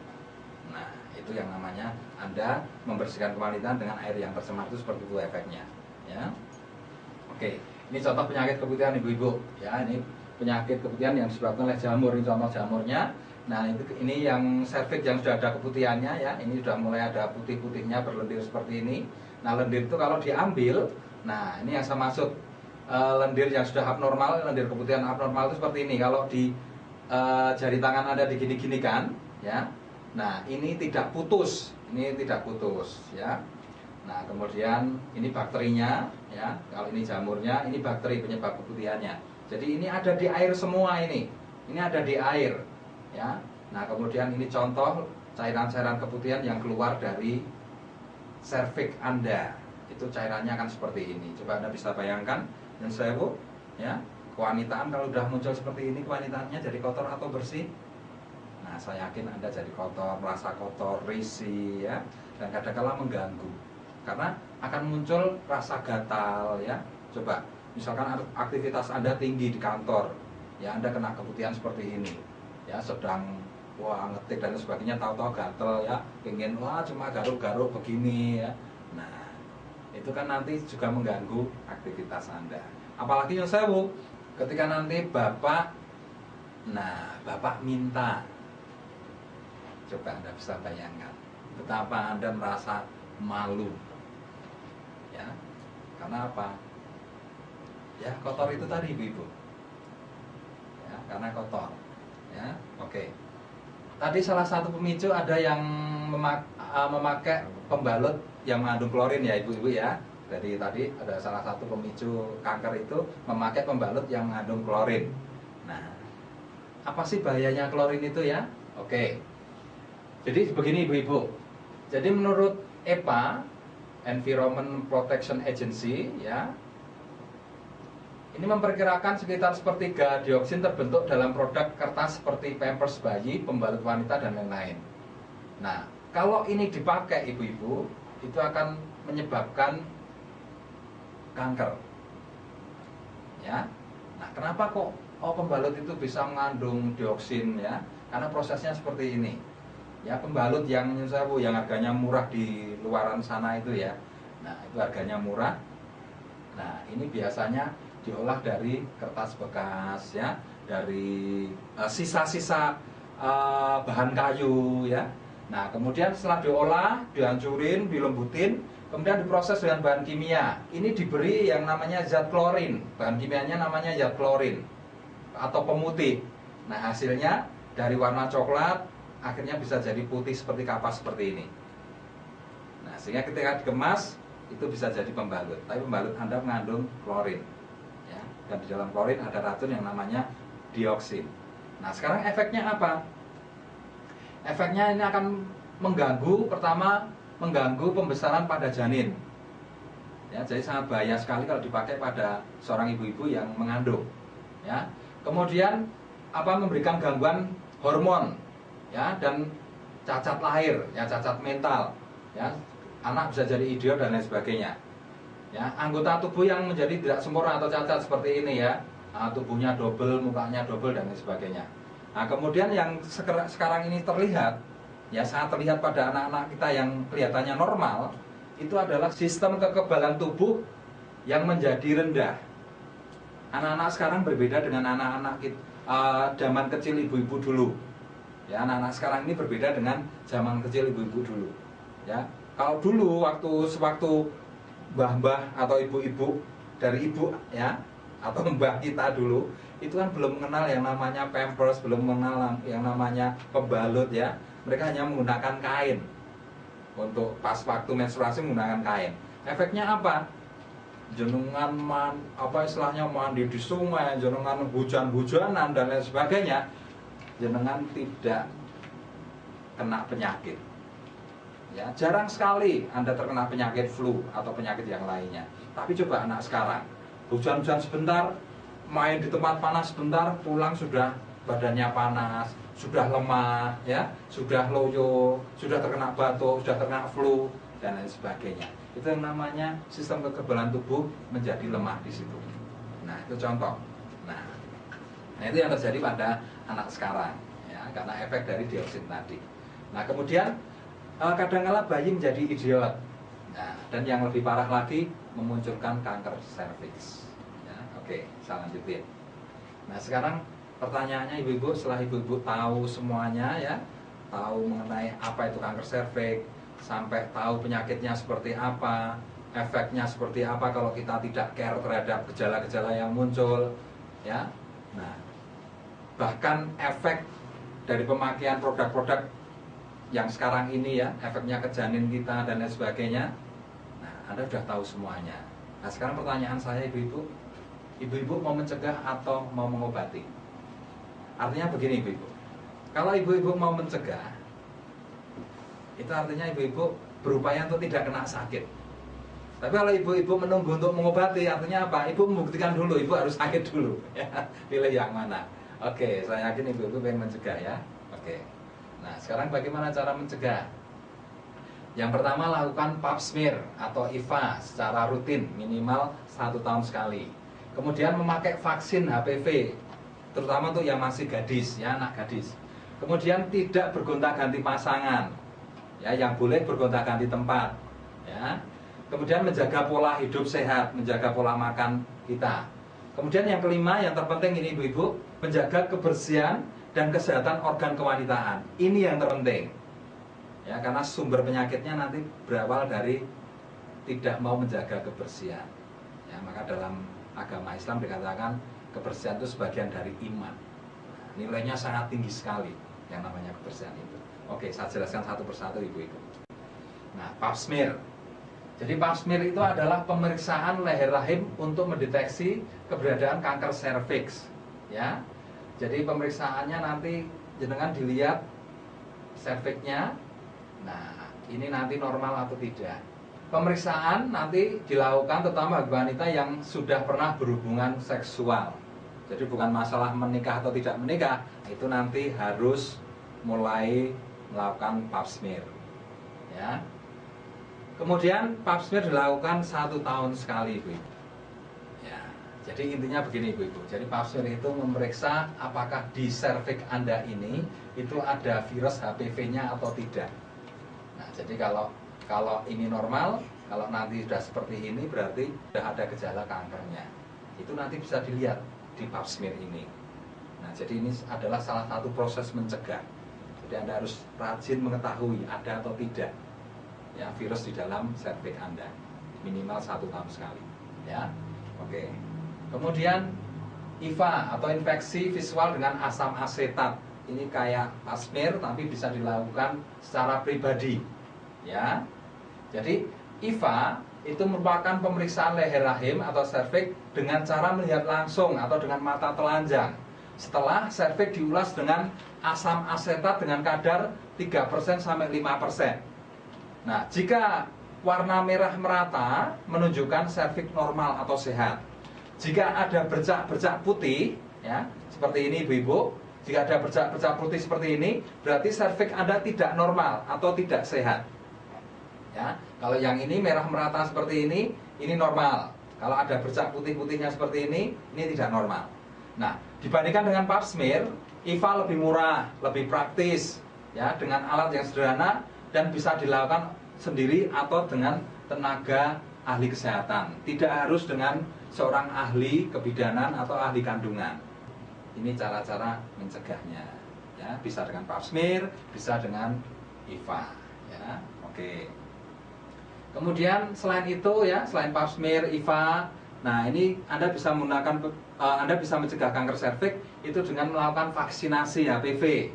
Nah, itu yang namanya Anda membersihkan kualitas dengan air yang tercemar, itu seperti itu efeknya, ya. Oke, ini contoh penyakit keputihan, ibu-ibu, ya. Ini penyakit keputihan yang disebabkan oleh jamur, ini contoh jamurnya. Nah, ini yang serviks yang sudah ada keputihannya, ya. Ini sudah mulai ada putih-putihnya berlendir seperti ini. Nah, lendir itu kalau diambil, nah, ini yang saya maksud, lendir yang sudah abnormal, lendir keputihan abnormal itu seperti ini. Kalau di jari tangan Anda digini-gini kan, ya. Nah, ini tidak putus, ya. Nah, kemudian ini bakterinya, ya. Kalau ini jamurnya, ini bakteri penyebab keputihannya. Jadi ini ada di air semua ini. Ini ada di air, ya. Nah, kemudian ini contoh cairan-cairan keputihan yang keluar dari serviks Anda. Itu cairannya akan seperti ini. Coba Anda bisa bayangkan, yang saya ya. Kewanitaan kalau udah muncul seperti ini, kewanitaannya jadi kotor atau bersih? Nah, saya yakin Anda jadi kotor, merasa kotor, risih, ya, dan kadang-kala mengganggu. Karena akan muncul rasa gatal, ya. Coba, misalkan aktivitas Anda tinggi di kantor, ya, Anda kena keputihan seperti ini, ya, sedang ngetik dan sebagainya, tahu-tahu gatel, ya, pengen cuma garuk-garuk begini, ya. Nah, itu kan nanti juga mengganggu aktivitas Anda. Apalagi yang sewu, ketika nanti Bapak minta, coba Anda bisa bayangkan betapa Anda merasa malu, ya, karena apa? Ya, kotor itu tadi, Ibu-ibu, ya, karena kotor, ya. Oke, tadi salah satu pemicu ada yang memakai pembalut yang mengandung klorin, ya, Ibu-ibu, ya. Jadi tadi ada salah satu pemicu kanker itu memakai pembalut yang mengandung klorin. Nah, apa sih bahayanya klorin itu, ya? Oke. Jadi begini, Ibu-ibu. Jadi menurut EPA, Environment Protection Agency, ya, ini memperkirakan sekitar sepertiga dioksin terbentuk dalam produk kertas seperti pampers bayi, pembalut wanita, dan lain-lain. Nah, kalau ini dipakai, Ibu-ibu, itu akan menyebabkan kanker, ya. Nah, kenapa kok pembalut itu bisa mengandung dioksin, ya? Karena prosesnya seperti ini, ya. Pembalut yang harganya murah di luaran sana itu, ya. Nah, itu harganya murah. Nah, ini biasanya diolah dari kertas bekas, ya, dari sisa-sisa bahan kayu, ya. Nah, kemudian setelah diolah, dihancurin, dilembutin, kemudian diproses dengan bahan kimia. Ini diberi yang namanya zat klorin. Bahan kimianya namanya zat klorin atau pemutih. Nah, hasilnya dari warna coklat akhirnya bisa jadi putih seperti kapas seperti ini. Nah, sehingga ketika dikemas itu bisa jadi pembalut. Tapi pembalut Anda mengandung klorin, ya. Dan di dalam klorin ada racun yang namanya dioksin. Nah, sekarang efeknya apa? Efeknya ini akan mengganggu, pertama mengganggu pembesaran pada janin, ya. Jadi sangat bahaya sekali kalau dipakai pada seorang ibu-ibu yang mengandung, ya. Kemudian memberikan gangguan hormon, ya, dan cacat lahir, ya, cacat mental, ya. Anak bisa jadi idiot dan lain sebagainya, ya. Anggota tubuh yang menjadi tidak sempurna atau cacat seperti ini, ya. Tubuhnya double, mukanya double dan lain sebagainya. Nah, kemudian yang sekarang ini terlihat, ya, sangat terlihat pada anak-anak kita yang kelihatannya normal, itu adalah sistem kekebalan tubuh yang menjadi rendah. Anak-anak sekarang berbeda dengan anak-anak zaman kecil ibu-ibu dulu, ya. Anak-anak sekarang ini berbeda dengan zaman kecil ibu-ibu dulu, ya. Kalau dulu sewaktu mbah-mbah atau ibu-ibu dari ibu, ya, atau mbah kita dulu, itu kan belum mengenal yang namanya pampers, belum mengenal yang namanya pembalut, ya. Mereka hanya menggunakan kain. Untuk pas waktu menstruasi menggunakan kain. Efeknya apa? Jenengan istilahnya mandi di sungai, jenengan hujan-hujanan dan lain sebagainya, jenengan tidak kena penyakit, ya. Jarang sekali Anda terkena penyakit flu atau penyakit yang lainnya. Tapi coba anak sekarang, hujan-hujan sebentar, main di tempat panas sebentar, pulang sudah badannya panas, sudah lemah, ya, sudah loyo, sudah terkena batuk, sudah terkena flu dan lain sebagainya. Itu yang namanya sistem kekebalan tubuh menjadi lemah di situ. Nah, itu contoh. Nah, itu yang terjadi pada anak sekarang, ya, karena efek dari dioksin tadi. Nah, kemudian kadang-kala bayi menjadi idiot. Nah, dan yang lebih parah lagi memunculkan kanker serviks. Ya, oke, saya lanjutin. Nah, sekarang pertanyaannya, ibu-ibu, setelah ibu-ibu tahu semuanya, ya, tahu mengenai apa itu kanker serviks, sampai tahu penyakitnya seperti apa, efeknya seperti apa kalau kita tidak care terhadap gejala-gejala yang muncul, ya. Nah, bahkan efek dari pemakaian produk-produk yang sekarang ini, ya, efeknya ke janin kita dan lain sebagainya. Nah, Anda sudah tahu semuanya. Nah, sekarang pertanyaan saya, ibu-ibu, ibu-ibu mau mencegah atau mau mengobati? Artinya begini ibu-ibu, kalau ibu-ibu mau mencegah, itu artinya ibu-ibu berupaya untuk tidak kena sakit. Tapi kalau ibu-ibu menunggu untuk mengobati, artinya apa? Ibu membuktikan dulu, ibu harus sakit dulu. Pilih yang mana? Oke, saya yakin ibu-ibu pengen mencegah ya. Oke. Nah, sekarang bagaimana cara mencegah? Yang pertama, lakukan pap smear atau IVA secara rutin, minimal 1 tahun sekali. Kemudian memakai vaksin HPV, terutama untuk yang masih gadis, ya, anak gadis. Kemudian tidak bergonta-ganti pasangan, ya, yang boleh bergonta-ganti tempat, ya. Kemudian menjaga pola hidup sehat, menjaga pola makan kita. Kemudian yang kelima, yang terpenting ini ibu-ibu, menjaga kebersihan dan kesehatan organ kewanitaan. Ini yang terpenting. Ya, karena sumber penyakitnya nanti berawal dari tidak mau menjaga kebersihan. Ya, maka dalam agama Islam dikatakan kebersihan itu sebagian dari iman. Nah, nilainya sangat tinggi sekali yang namanya kebersihan itu. Oke, saya jelaskan satu persatu ibu-ibu. Nah, pap smear. Jadi pap smear itu adalah pemeriksaan leher rahim untuk mendeteksi keberadaan kanker serviks. Ya, jadi pemeriksaannya nanti jenengan dilihat serviksnya. Nah, ini nanti normal atau tidak. Pemeriksaan nanti dilakukan terutama bagi wanita yang sudah pernah berhubungan seksual. Jadi bukan masalah menikah atau tidak menikah, itu nanti harus mulai melakukan pap smear. Ya. Kemudian pap smear dilakukan 1 tahun sekali, ibu. Ya. Jadi intinya begini, ibu-ibu. Jadi pap smear itu memeriksa apakah di serviks Anda ini itu ada virus HPV-nya atau tidak. Nah, jadi kalau ini normal, kalau nanti sudah seperti ini berarti sudah ada gejala kankernya. Itu nanti bisa dilihat di pap smear ini. Nah, jadi ini adalah salah satu proses mencegah. Jadi Anda harus rajin mengetahui ada atau tidak ya virus di dalam serviks Anda, minimal 1 tahun sekali. Ya, oke. Kemudian IVA atau infeksi visual dengan asam asetat. Ini kayak pap smear tapi bisa dilakukan secara pribadi. Ya. Jadi IVA itu merupakan pemeriksaan leher rahim atau serviks dengan cara melihat langsung atau dengan mata telanjang. Setelah serviks diulas dengan asam asetat dengan kadar 3% sampai 5%. Nah, jika warna merah merata menunjukkan serviks normal atau sehat. Jika ada bercak-bercak putih, ya, seperti ini ibu-ibu, jika ada bercak-bercak putih seperti ini, berarti serviks Anda tidak normal atau tidak sehat. Ya, kalau yang ini merah merata seperti ini normal. Kalau ada bercak putih-putihnya seperti ini tidak normal. Nah, dibandingkan dengan pap smear, IVA lebih murah, lebih praktis, ya, dengan alat yang sederhana dan bisa dilakukan sendiri atau dengan tenaga ahli kesehatan. Tidak harus dengan seorang ahli kebidanan atau ahli kandungan. Ini cara-cara mencegahnya. Ya, bisa dengan pap smear, bisa dengan IVA. Ya, oke. Kemudian selain itu ya, selain pap smear, IVA, nah ini Anda bisa menggunakan, Anda bisa mencegah kanker serviks itu dengan melakukan vaksinasi HPV.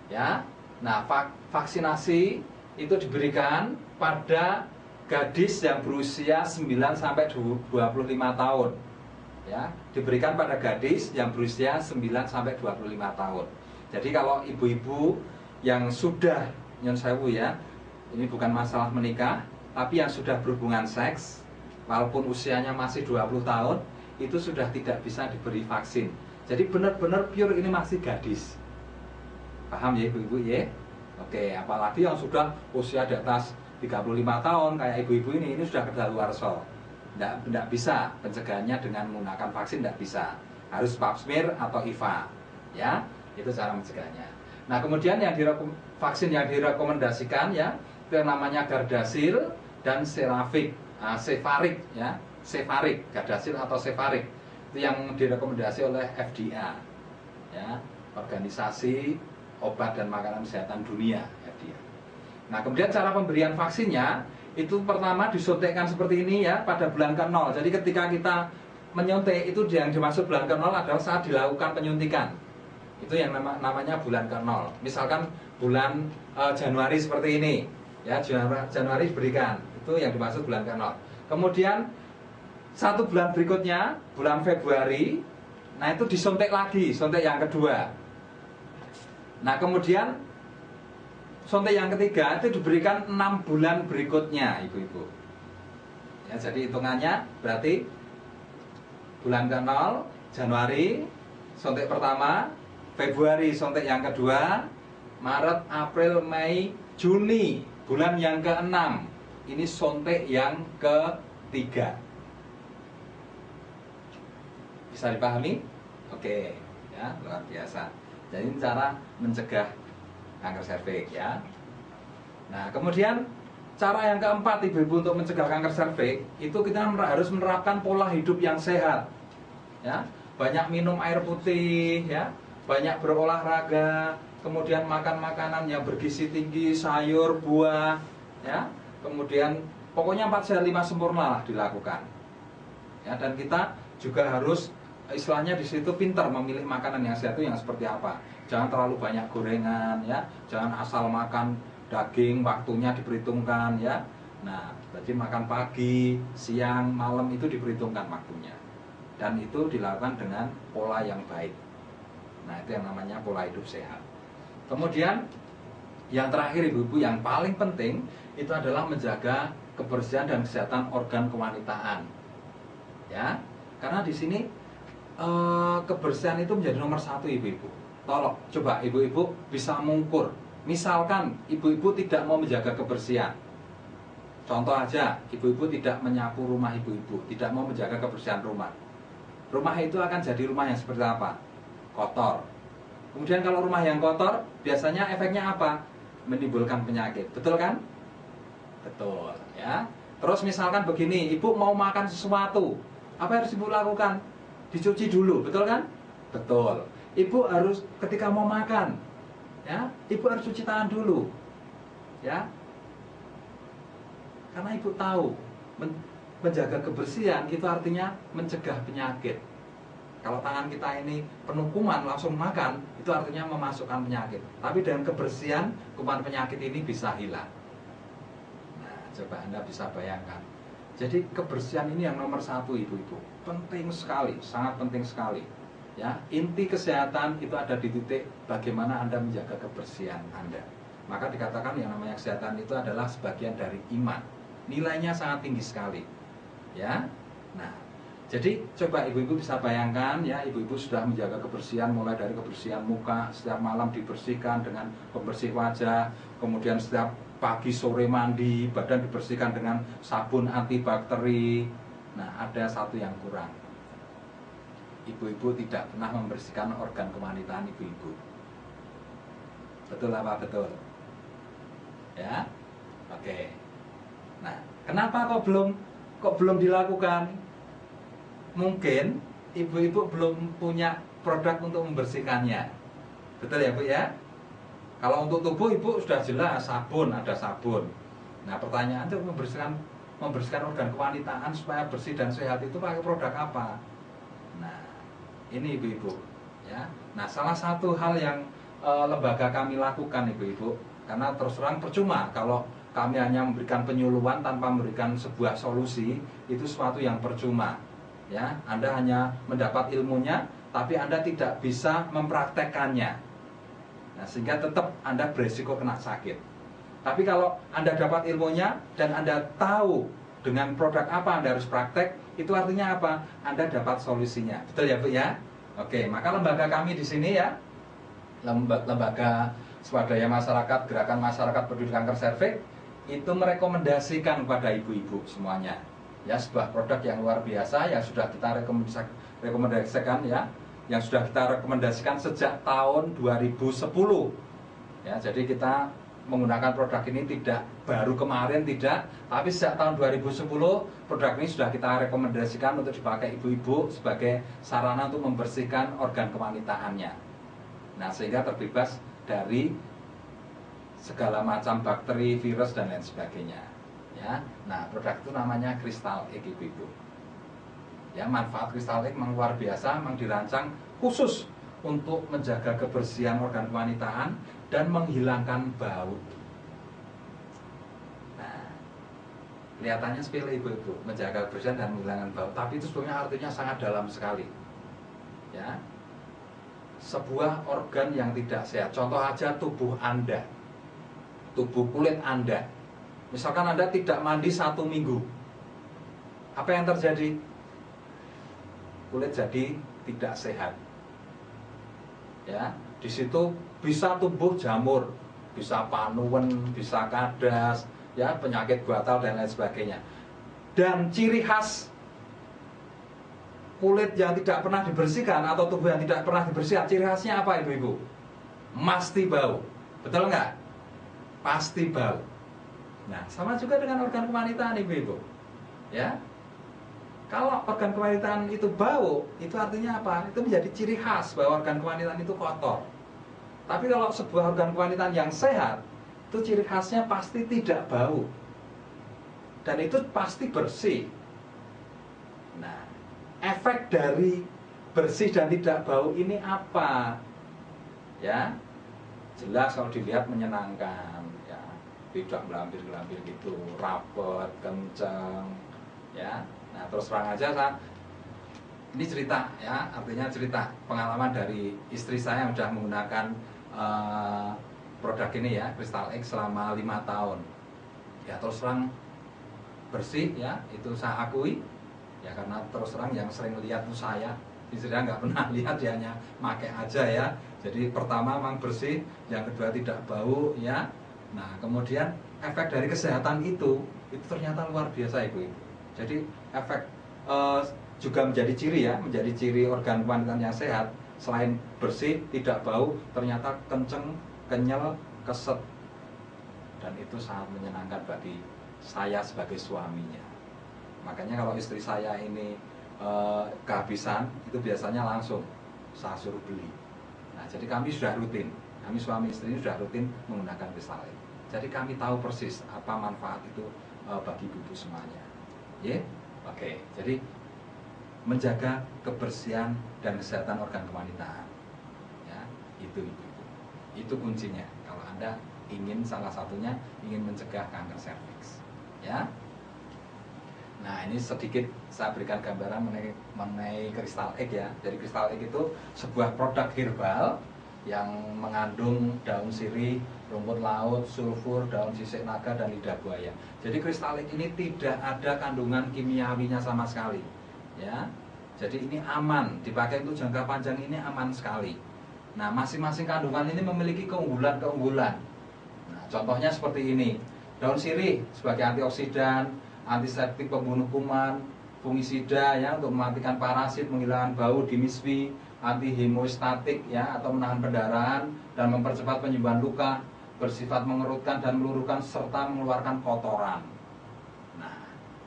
Ya, nah vaksinasi itu diberikan pada gadis yang berusia 9 sampai 25 tahun. Ya, diberikan pada gadis yang berusia 9 sampai 25 tahun. Jadi kalau ibu-ibu yang sudah nyon sewu ya, ini bukan masalah menikah, tapi yang sudah berhubungan seks, walaupun usianya masih 20 tahun, itu sudah tidak bisa diberi vaksin. Jadi benar-benar pure ini masih gadis. Paham ya ibu-ibu ya? Oke, apalagi yang sudah usia di atas 35 tahun, kayak ibu-ibu ini sudah kedaluarsa. Tidak bisa pencegahannya dengan menggunakan vaksin, tidak bisa. Harus pap smear atau IVA. Ya, itu cara mencegahnya. Nah, kemudian yang vaksin yang direkomendasikan ya, itu yang namanya Gardasil dan Cefarik ya, Cefarik, Gardasil atau Cefarik. Itu yang direkomendasi oleh FDA. Ya, Organisasi Obat dan Makanan Kesehatan Dunia, FDA. Nah, kemudian cara pemberian vaksinnya itu pertama disuntikkan seperti ini ya pada bulan ke-0. Jadi ketika kita menyuntik itu yang dimaksud bulan ke-0 adalah saat dilakukan penyuntikan. Itu yang namanya bulan ke-0. Misalkan bulan Januari seperti ini, ya Januari diberikan, itu yang dimaksud bulan ke-0. Kemudian 1 bulan berikutnya, bulan Februari, nah itu disuntik lagi, suntik yang kedua. Nah kemudian suntik yang ketiga itu diberikan 6 bulan berikutnya, ibu-ibu. Ya, jadi hitungannya berarti bulan ke-0 Januari suntik pertama, Februari suntik yang kedua, Maret, April, Mei, Juni bulan yang ke-6 ini suntik yang ketiga. Bisa dipahami? Oke, ya luar biasa. Jadi ini cara mencegah kanker serviks ya. Nah kemudian cara yang keempat ibu-ibu untuk mencegah kanker serviks itu kita harus menerapkan pola hidup yang sehat. Ya, banyak minum air putih, ya, banyak berolahraga, kemudian makan makanan yang bergizi tinggi, sayur, buah, ya, kemudian pokoknya 4 sehat 5 sempurna lah dilakukan. Ya, dan kita juga harus istilahnya di situ pintar memilih makanan yang sehat itu yang seperti apa. Jangan terlalu banyak gorengan, ya, jangan asal makan daging, waktunya diperhitungkan, ya. Nah, jadi makan pagi, siang, malam itu diperhitungkan waktunya. Dan itu dilakukan dengan pola yang baik. Nah itu yang namanya pola hidup sehat. Kemudian yang terakhir ibu-ibu yang paling penting itu adalah menjaga kebersihan dan kesehatan organ kewanitaan. Ya, karena di sini kebersihan itu menjadi nomor 1 ibu-ibu. Tolong coba ibu-ibu bisa mengukur. Misalkan ibu-ibu tidak mau menjaga kebersihan. Contoh aja, ibu-ibu tidak menyapu rumah ibu-ibu, tidak mau menjaga kebersihan rumah. Rumah itu akan jadi rumah yang seperti apa? Kotor. Kemudian kalau rumah yang kotor, biasanya efeknya apa? Menimbulkan penyakit. Betul kan? Betul, ya. Terus misalkan begini, ibu mau makan sesuatu, apa yang harus ibu lakukan? Dicuci dulu, betul kan? Betul. Ibu harus ketika mau makan, ya, ibu harus cuci tangan dulu. Ya. Karena ibu tahu menjaga kebersihan itu artinya mencegah penyakit. Kalau tangan kita ini penuh kuman langsung makan, itu artinya memasukkan penyakit. Tapi dengan kebersihan, kuman penyakit ini bisa hilang. Nah, coba Anda bisa bayangkan. Jadi kebersihan ini yang nomor 1 ibu-ibu. Penting sekali, sangat penting sekali. Ya, inti kesehatan itu ada di titik bagaimana Anda menjaga kebersihan Anda. Maka dikatakan yang namanya kesehatan itu adalah sebagian dari iman. Nilainya sangat tinggi sekali. Ya, nah, jadi coba ibu-ibu bisa bayangkan ya, ibu-ibu sudah menjaga kebersihan mulai dari kebersihan muka, setiap malam dibersihkan dengan pembersih wajah, kemudian setiap pagi sore mandi, badan dibersihkan dengan sabun antibakteri. Nah, ada satu yang kurang. Ibu-ibu tidak pernah membersihkan organ kewanitaan ibu-ibu. Betul apa betul? Ya, oke. Nah, kenapa kok belum dilakukan? Mungkin ibu-ibu belum punya produk untuk membersihkannya. Betul ya Bu ya? Kalau untuk tubuh ibu sudah jelas sabun, ada sabun. Nah pertanyaan itu membersihkan organ kewanitaan supaya bersih dan sehat itu pakai produk apa? Nah ini ibu-ibu ya. Nah salah satu hal yang lembaga kami lakukan ibu-ibu, karena terus terang percuma kalau kami hanya memberikan penyuluhan tanpa memberikan sebuah solusi, itu sesuatu yang percuma. Ya, Anda hanya mendapat ilmunya, tapi Anda tidak bisa mempraktekkannya. Nah, sehingga tetap Anda beresiko kena sakit. Tapi kalau Anda dapat ilmunya dan Anda tahu dengan produk apa Anda harus praktek, itu artinya apa? Anda dapat solusinya. Betul ya Bu ya? Oke, maka lembaga kami di sini ya, lembaga swadaya masyarakat, gerakan masyarakat peduli kanker serviks, itu merekomendasikan kepada ibu-ibu semuanya ya sebuah produk yang luar biasa yang sudah kita rekomendasikan ya, yang sudah kita rekomendasikan sejak tahun 2010 ya. Jadi kita menggunakan produk ini tidak baru kemarin, tidak, tapi sejak tahun 2010 produk ini sudah kita rekomendasikan untuk dipakai ibu-ibu sebagai sarana untuk membersihkan organ kewanitaannya. Nah, sehingga terbebas dari segala macam bakteri, virus dan lain sebagainya. Ya, nah produk itu namanya Crystal Egg ibu-ibu. Ya, manfaat Crystal Egg memang luar biasa, memang dirancang khusus untuk menjaga kebersihan organ kewanitaan dan menghilangkan bau. Nah, Kelihatannya sepele ibu-ibu, menjaga kebersihan dan menghilangkan bau, tapi itu sebenarnya artinya sangat dalam sekali. Ya, sebuah organ yang tidak sehat. Contoh aja tubuh Anda, tubuh kulit Anda. Misalkan Anda tidak mandi 1 minggu, apa yang terjadi? Kulit jadi tidak sehat. Ya, di situ bisa tumbuh jamur, bisa panuen, bisa kadas, ya, penyakit guatal dan lain sebagainya. Dan ciri khas kulit yang tidak pernah dibersihkan atau tubuh yang tidak pernah dibersihkan, ciri khasnya apa ibu-ibu? Pasti bau. Betul nggak? Pasti bau. Nah, sama juga dengan organ kewanitaan ibu-ibu. Ya, kalau organ kewanitaan itu bau, itu artinya apa? Itu menjadi ciri khas bahwa organ kewanitaan itu kotor. Tapi kalau sebuah organ kewanitaan yang sehat, itu ciri khasnya pasti tidak bau. Dan itu pasti bersih. Nah, efek dari bersih dan tidak bau ini apa? Ya, jelas kalau dilihat menyenangkan, ya, tidak gelambir-gelambir gitu, rapet, kencang, ya. Nah, terus terang aja, ini cerita, ya, artinya cerita pengalaman dari istri saya yang sudah menggunakan produk ini, ya, Crystal X selama 5 tahun. Ya, terus terang bersih, ya, itu saya akui, ya, karena terus terang yang sering lihat itu saya, istri saya nggak pernah lihat, dia hanya pakai aja, ya. Jadi pertama memang bersih, yang kedua tidak bau, ya. Nah, kemudian efek dari kesehatan itu ternyata luar biasa ibu. Jadi efek juga menjadi ciri, ya, menjadi ciri organ kewanitaan yang sehat. Selain bersih, tidak bau, ternyata kenceng, kenyal, keset, dan itu sangat menyenangkan bagi saya sebagai suaminya. Makanya kalau istri saya ini kehabisan, itu biasanya langsung saya suruh beli. Nah, jadi kami sudah rutin, kami suami istri ini sudah rutin menggunakan Crystal X. Jadi kami tahu persis apa manfaat itu bagi ibu semuanya. Ya, oke. Jadi menjaga kebersihan dan kesehatan organ kewanitaan, ya, itu ibu-ibu. Itu kuncinya. Kalau Anda ingin, salah satunya ingin mencegah kanker serviks, ya. Nah, ini sedikit saya berikan gambaran mengenai Crystal X, ya. Jadi Crystal X itu sebuah produk herbal yang mengandung daun sirih, rumput laut, sulfur, daun sisik naga, dan lidah buaya. Jadi Crystal X ini tidak ada kandungan kimiawinya sama sekali, ya. Jadi ini aman, dipakai untuk jangka panjang, ini aman sekali. Nah, masing-masing kandungan ini memiliki keunggulan-keunggulan. Nah, contohnya seperti ini. Daun sirih sebagai antioksidan, antiseptik, pembunuh kuman, fungisida, ya, untuk mematikan parasit, menghilangkan bau, dimiswi, anti hemostatik, ya, atau menahan pendarahan dan mempercepat penyembuhan luka, bersifat mengerutkan dan meluruhkan serta mengeluarkan kotoran. Nah,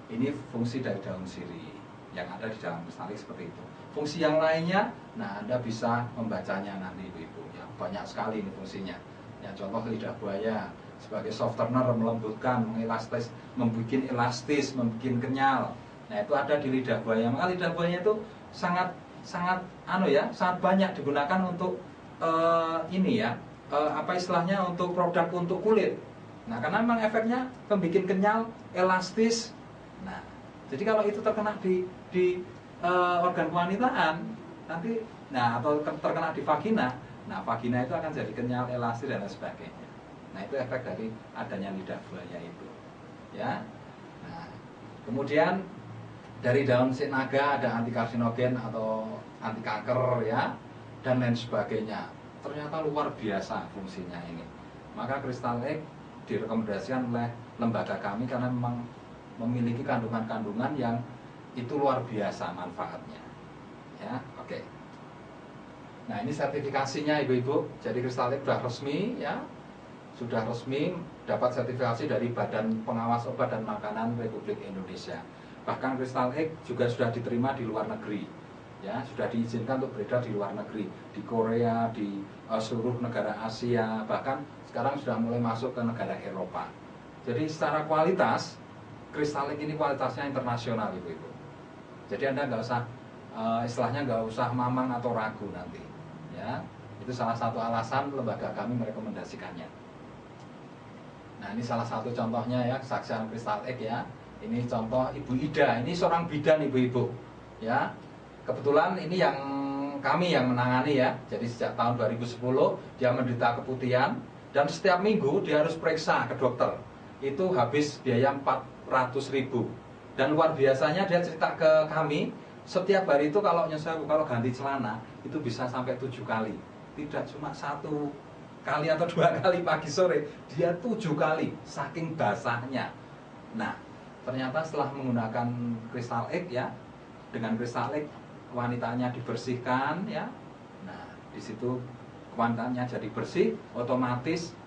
ini fungsi dari daun sirih yang ada di dalam Crystal X seperti itu. Fungsi yang lainnya, nah, Anda bisa membacanya nanti ibu-ibu, ya, banyak sekali ini fungsinya. Ya, contoh lidah buaya sebagai softener, melembutkan, mengelastis, membuat elastis, membuat kenyal. Nah, itu ada di lidah buaya. Maka lidah buaya itu sangat sangat banyak digunakan untuk ini, ya, apa istilahnya, untuk produk untuk kulit. Nah, karena memang efeknya membuat kenyal, elastis. Nah, jadi kalau itu terkena di organ kewanitaan nanti, nah, atau terkena di vagina, nah, vagina itu akan jadi kenyal, elastis, dan lain sebagainya. Nah, itu efek dari adanya lidah buaya itu, ya. Nah, kemudian dari daun sirih naga ada anti karsinogen atau anti kanker, ya, dan lain sebagainya. Ternyata luar biasa fungsinya ini. Maka Crystal X direkomendasikan oleh lembaga kami karena memang memiliki kandungan-kandungan yang itu luar biasa manfaatnya, ya. Oke. Nah, ini sertifikasinya ibu-ibu. Jadi Crystal X sudah resmi, ya, sudah resmi dapat sertifikasi dari Badan Pengawas Obat dan Makanan Republik Indonesia. Bahkan Crystal X juga sudah diterima di luar negeri, ya, sudah diizinkan untuk beredar di luar negeri, di Korea, di seluruh negara Asia, bahkan sekarang sudah mulai masuk ke negara Eropa. Jadi secara kualitas, Crystal X ini kualitasnya internasional ibu-ibu. Jadi Anda nggak usah istilahnya nggak usah mamang atau ragu nanti, ya. Itu salah satu alasan lembaga kami merekomendasikannya. Nah, ini salah satu contohnya, ya, kesaksian Crystal X, ya. Ini contoh Ibu Ida, ini seorang bidan ibu-ibu. Ya, kebetulan ini yang kami yang menangani ya. Jadi sejak tahun 2010 dia menderita keputihan dan setiap minggu dia harus periksa ke dokter. Itu habis biaya 400.000. Dan luar biasanya dia cerita ke kami, setiap hari itu kalau ganti celana itu bisa sampai 7 kali. Tidak cuma 1 kali atau 2 kali pagi sore, dia 7 kali saking basahnya. Nah, ternyata setelah menggunakan Crystal Egg ya, dengan Crystal Egg wanitanya dibersihkan ya. Nah, di situ wanitanya jadi bersih, otomatis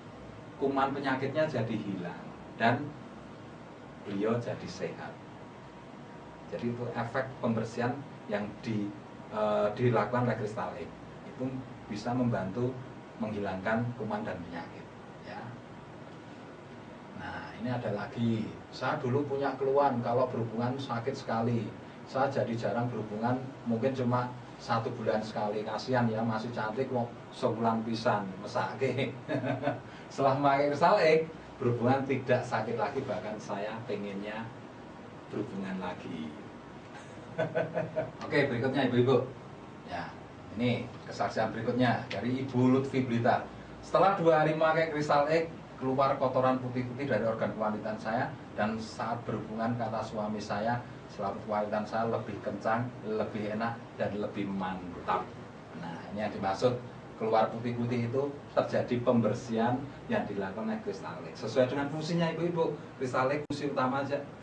kuman penyakitnya jadi hilang dan beliau jadi sehat. Jadi itu efek pembersihan yang dilakukan oleh Crystal Egg. Itu bisa membantu menghilangkan kuman dan penyakit ya. Nah, ini ada lagi. Saya dulu punya keluhan kalau berhubungan sakit sekali. Saya jadi jarang berhubungan, mungkin cuma 1 bulan sekali. Kasihan ya, masih cantik kok sebulan pisan mesake. Setelah memakai Crystal Egg, berhubungan tidak sakit lagi, bahkan saya pengennya berhubungan lagi. Oke, berikutnya ibu-ibu. Ya, ini kesaksian berikutnya dari Ibu Lutfi Blitar. Setelah 2 hari memakai Crystal Egg, keluar kotoran putih-putih dari organ kewanitaan saya, dan saat berhubungan kata suami saya, selaput kewanitaan saya lebih kencang, lebih enak, dan lebih mantap. Nah, ini yang dimaksud keluar putih-putih itu terjadi pembersihan yang dilakukan oleh Crystal Egg. Sesuai dengan fungsinya ibu-ibu, Crystal Egg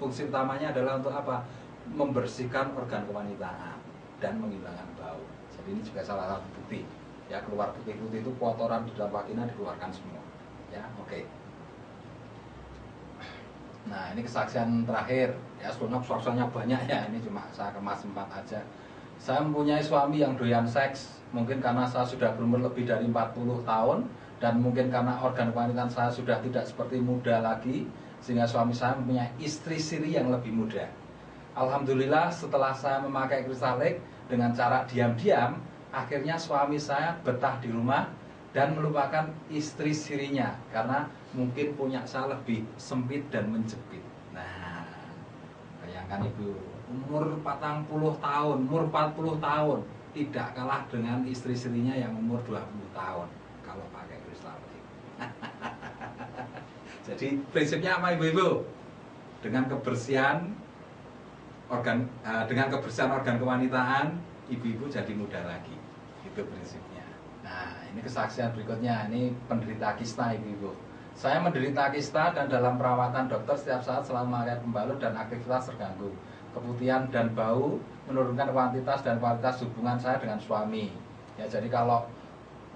fungsi utamanya adalah untuk apa? Membersihkan organ kewanitaan dan menghilangkan bau. Jadi ini juga salah satu bukti. Ya, keluar putih-putih itu kotoran di dalam vagina dikeluarkan semua. Ya, oke. Nah, ini kesaksian terakhir. Ya, sebenarnya kesaksiannya banyak ya. Ini cuma saya kemas 4 aja. Saya mempunyai suami yang doyan seks. Mungkin karena saya sudah berumur lebih dari 40 tahun dan mungkin karena organ kewanitaan saya sudah tidak seperti muda lagi, sehingga suami saya mempunyai istri siri yang lebih muda. Alhamdulillah, setelah saya memakai Crystal Egg dengan cara diam-diam, akhirnya suami saya betah di rumah dan melupakan istri sirinya karena mungkin punya saya lebih sempit dan menjepit. Nah, bayangkan ibu, umur 40 tahun, umur 40 tahun tidak kalah dengan istri sirinya yang umur 20 tahun kalau pakai Crystal Egg. Jadi prinsipnya apa ibu-ibu? Dengan kebersihan organ kewanitaan, ibu-ibu jadi muda lagi. Itu prinsipnya. Nah, ini kesaksian berikutnya. Ini penderita kista ibu-ibu. Saya menderita kista dan dalam perawatan dokter setiap saat selalu memakai pembalut dan aktivitas terganggu. Keputihan dan bau menurunkan kuantitas dan kualitas hubungan saya dengan suami. Ya, jadi kalau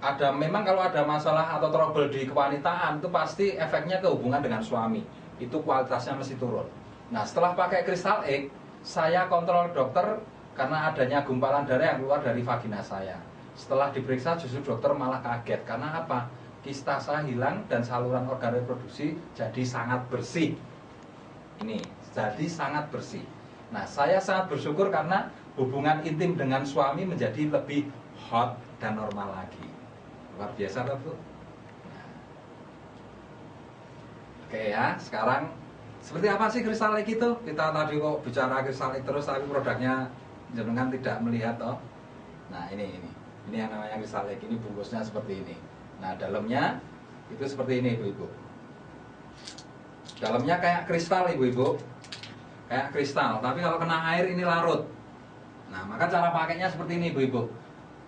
ada masalah atau trouble di kewanitaan, itu pasti efeknya ke hubungan dengan suami. Itu kualitasnya mesti turun. Nah, setelah pakai Crystal Egg, saya kontrol dokter karena adanya gumpalan darah yang keluar dari vagina saya. Setelah diperiksa justru dokter malah kaget. Karena apa? Kista saya hilang dan saluran organ reproduksi jadi sangat bersih. Ini, jadi sangat bersih. Nah, saya sangat bersyukur karena hubungan intim dengan suami menjadi lebih hot dan normal lagi. Luar biasa kan, Bu? Nah. Oke ya, sekarang seperti apa sih Crystal Egg itu? Kita tadi kok bicara Crystal Egg terus, tapi produknya jenengan tidak melihat toh. Nah, ini yang namanya Crystal Egg. Ini bungkusnya seperti ini. Nah, dalamnya itu seperti ini ibu-ibu. Dalamnya kayak kristal ibu-ibu, kayak kristal. Tapi kalau kena air ini larut. Nah, maka cara pakainya seperti ini ibu-ibu.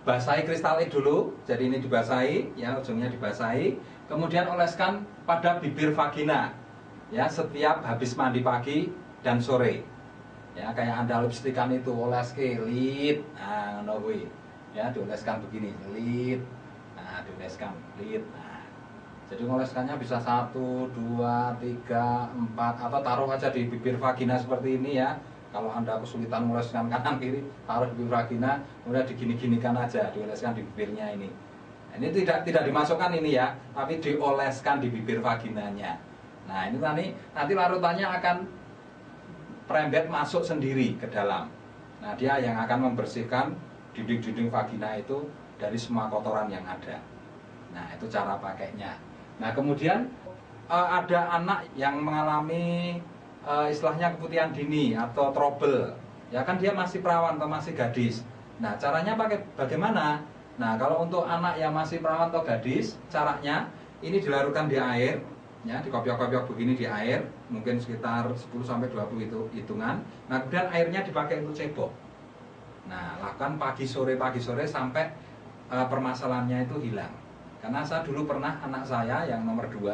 Basahi Crystal Egg dulu. Jadi ini dibasahi, ya ujungnya dibasahi. Kemudian oleskan pada bibir vagina. Ya, setiap habis mandi pagi dan sore. Ya, kayak Anda lipstikan itu oleske lit. Nah, ngono kuwi. Ya, dioleskan begini, lit. Nah, dioleskan lit. Nah, jadi ngoleskannya bisa 1, 2, 3, 4 atau taruh aja di bibir vagina seperti ini ya. Kalau Anda kesulitan ngoleskan kanan kiri, taruh di bibir vagina, kemudian digini-ginikan aja, dioleskan di bibirnya ini. Nah, ini tidak dimasukkan ini ya, tapi dioleskan di bibir vaginanya. Nah, ini nanti larutannya akan merembet masuk sendiri ke dalam. Nah, dia yang akan membersihkan dinding-dinding vagina itu dari semua kotoran yang ada. Nah, itu cara pakainya. Nah, kemudian ada anak yang mengalami istilahnya keputihan dini atau trouble, ya kan dia masih perawan atau masih gadis. Nah, caranya pakai bagaimana? Nah, kalau untuk anak yang masih perawan atau gadis, caranya ini dilarutkan di air, ya, dikopiok-kopiok begini di air, mungkin sekitar 10 sampai 20 itu hitungan. Nah, kemudian airnya dipakai untuk cebok. Nah, lakukan pagi sore sampai permasalahannya itu hilang. Karena saya dulu pernah anak saya yang nomor 2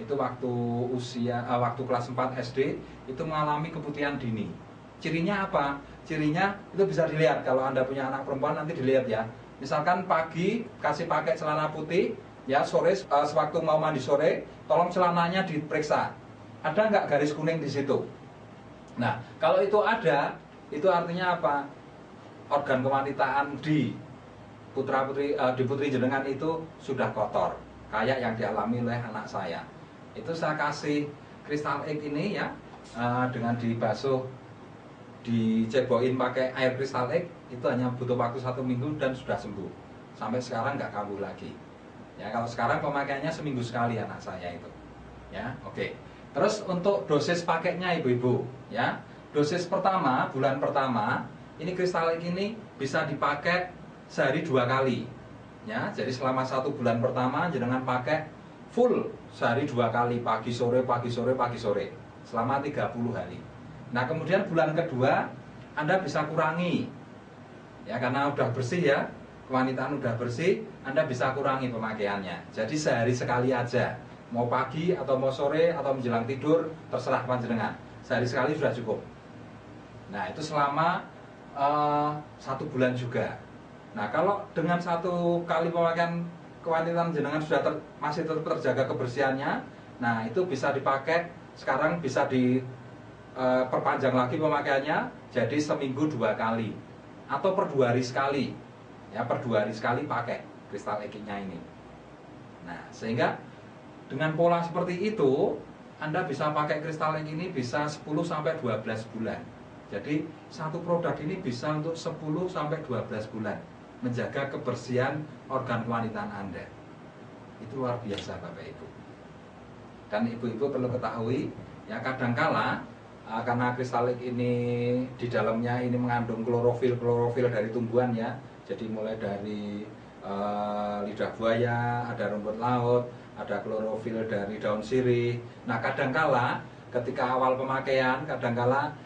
itu waktu kelas 4 SD itu mengalami keputihan dini. Cirinya apa? Cirinya itu bisa dilihat kalau Anda punya anak perempuan, nanti dilihat ya. Misalkan pagi kasih pakai celana putih, ya sore sewaktu mau mandi sore, tolong celananya diperiksa. Ada nggak garis kuning di situ? Nah, kalau itu ada, itu artinya apa? Organ kewanitaan di putri jenengan itu sudah kotor, kayak yang dialami oleh anak saya. Itu saya kasih kristal egg ini ya, dengan dibasuh, dicebokin pakai air kristal egg, itu hanya butuh waktu 1 minggu dan sudah sembuh. Sampai sekarang nggak kambuh lagi. Ya, kalau sekarang pemakaiannya seminggu sekali anak saya itu. Ya, oke. Terus untuk dosis pakainya ibu-ibu, ya. Dosis pertama, bulan pertama, ini kristal egg ini bisa dipakai sehari 2 kali. Ya, jadi selama 1 bulan pertama jenengan pakai full sehari 2 kali, pagi sore selama 30 hari. Nah, kemudian bulan kedua Anda bisa kurangi, ya, karena udah bersih ya, kewanitaan udah bersih, Anda bisa kurangi pemakaiannya. Jadi sehari sekali aja, mau pagi atau mau sore atau menjelang tidur, terserah panjenengan. Sehari sekali sudah cukup. Nah, itu selama 1 bulan juga. Nah, kalau dengan 1 kali pemakaian kewanitaan jenengan sudah masih tetap terjaga kebersihannya, nah itu bisa dipakai, sekarang bisa diperpanjang lagi pemakaiannya jadi seminggu 2 kali atau per 2 hari sekali, ya, per 2 hari sekali pakai kristal egg-nya ini. Nah, sehingga dengan pola seperti itu Anda bisa pakai kristal egg ini bisa 10 sampai 12 bulan. Jadi satu produk ini bisa untuk 10 sampai 12 bulan menjaga kebersihan organ kewanitaan Anda. Itu luar biasa Bapak Ibu. Dan ibu-ibu perlu ketahui, ya, kadangkala karena kristal egg ini di dalamnya ini mengandung klorofil dari tumbuhan ya. Jadi mulai dari lidah buaya, ada rumput laut, ada klorofil dari daun sirih. Nah, kadangkala ketika awal pemakaian, kadangkala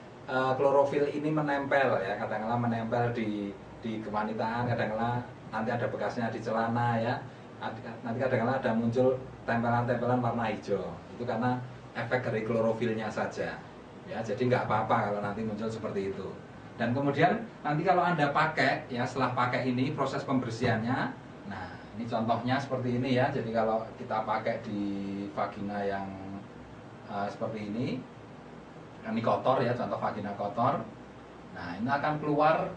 klorofil ini menempel ya, kadangkala menempel di kewanitaan, kadangkala nanti ada bekasnya di celana ya, nanti kadangkala ada muncul tempelan-tempelan warna hijau. Itu karena efek dari klorofilnya saja ya, jadi nggak apa-apa kalau nanti muncul seperti itu. Dan kemudian nanti kalau Anda pakai ya, setelah pakai ini proses pembersihannya, nah ini contohnya seperti ini ya. Jadi kalau kita pakai di vagina yang seperti ini kotor ya, contoh vagina kotor. Nah, ini akan keluar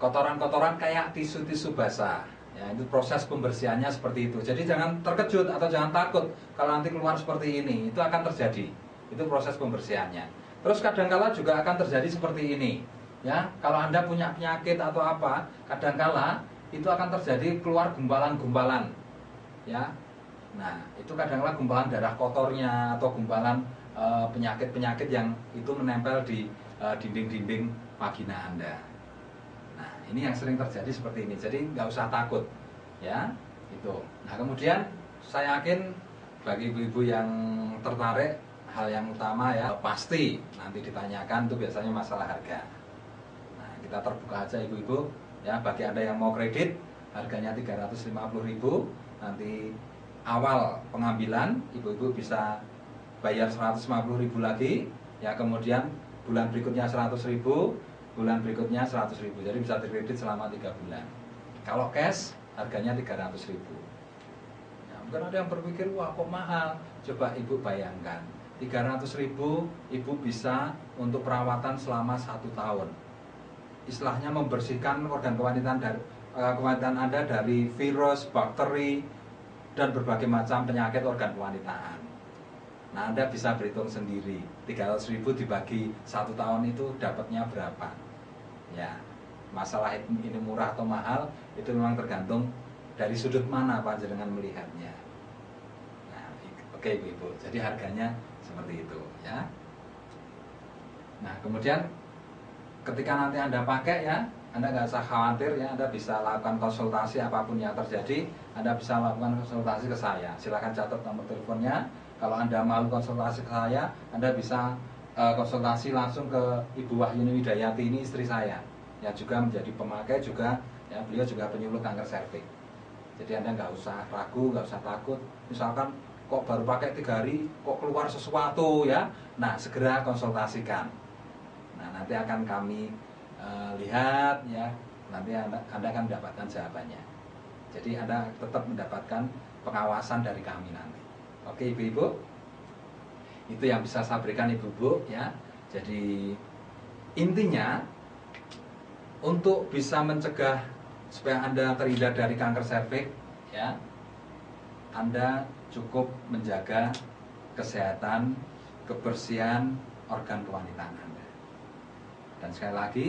kotoran-kotoran kayak tisu-tisu basah. Ya, itu proses pembersihannya seperti itu. Jadi jangan terkejut atau jangan takut kalau nanti keluar seperti ini. Itu akan terjadi. Itu proses pembersihannya. Terus kadangkala juga akan terjadi seperti ini. Ya, kalau Anda punya penyakit atau apa, kadangkala itu akan terjadi keluar gumpalan-gumpalan. Ya. Nah, itu kadangkala gumpalan darah kotornya atau gumpalan penyakit-penyakit yang itu menempel di dinding-dinding vagina Anda. Nah, ini yang sering terjadi seperti ini. Jadi nggak usah takut, ya. Itu. Nah, kemudian saya yakin bagi ibu-ibu yang tertarik, hal yang utama ya pasti nanti ditanyakan itu biasanya masalah harga. Nah, kita terbuka aja ibu-ibu, ya. Bagi Anda yang mau kredit, harganya 350.000. Nanti awal pengambilan ibu-ibu bisa bayar 150.000 lagi, ya, kemudian bulan berikutnya 100.000, bulan berikutnya 100.000, jadi bisa dikredit selama 3 bulan. Kalau cash harganya 300.000. Ya, mungkin ada yang berpikir, wah kok mahal. Coba ibu bayangkan, 300.000 ibu bisa untuk perawatan selama 1 tahun. Istilahnya membersihkan organ kewanitaan Anda dari virus, bakteri, dan berbagai macam penyakit organ kewanitaan. Nah, Anda bisa berhitung sendiri, 300.000 dibagi 1 tahun itu dapatnya berapa. Ya, masalah ini murah atau mahal itu memang tergantung dari sudut mana panjenengan melihatnya. Nah, Oke Ibu-ibu, jadi harganya seperti itu ya. Nah kemudian ketika nanti Anda pakai ya, Anda nggak usah khawatir ya, Anda bisa lakukan konsultasi apapun yang terjadi, Anda bisa lakukan konsultasi ke saya. Silakan catat nomor teleponnya. Kalau Anda mau konsultasi ke saya, Anda bisa konsultasi langsung ke Ibu Wahyuni Widayati, ini istri saya, yang juga menjadi pemakai juga, ya beliau juga penyuluh kanker serviks. Jadi Anda nggak usah ragu, nggak usah takut. Misalkan kok baru pakai 3 hari, kok keluar sesuatu ya, nah segera konsultasikan. Nah nanti akan kami lihat ya, nanti anda akan mendapatkan jawabannya. Jadi Anda tetap mendapatkan pengawasan dari kami nanti. Oke Ibu-ibu, itu yang bisa saya berikan Ibu-ibu ya. Jadi intinya untuk bisa mencegah supaya Anda terhindar dari kanker serviks ya, Anda cukup menjaga kesehatan, kebersihan organ kewanitaan Anda. Dan sekali lagi,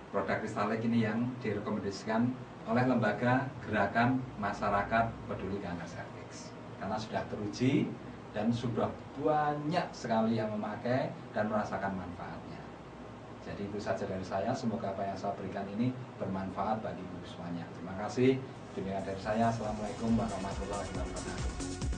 produk Kristalik ini yang direkomendasikan oleh Lembaga Gerakan Masyarakat Peduli Kanker Serviks, karena sudah teruji dan sudah banyak sekali yang memakai dan merasakan manfaatnya. Jadi itu saja dari saya, semoga apa yang saya berikan ini bermanfaat bagi ibu semuanya. Terima kasih. Demikian dari saya. Assalamualaikum warahmatullahi wabarakatuh.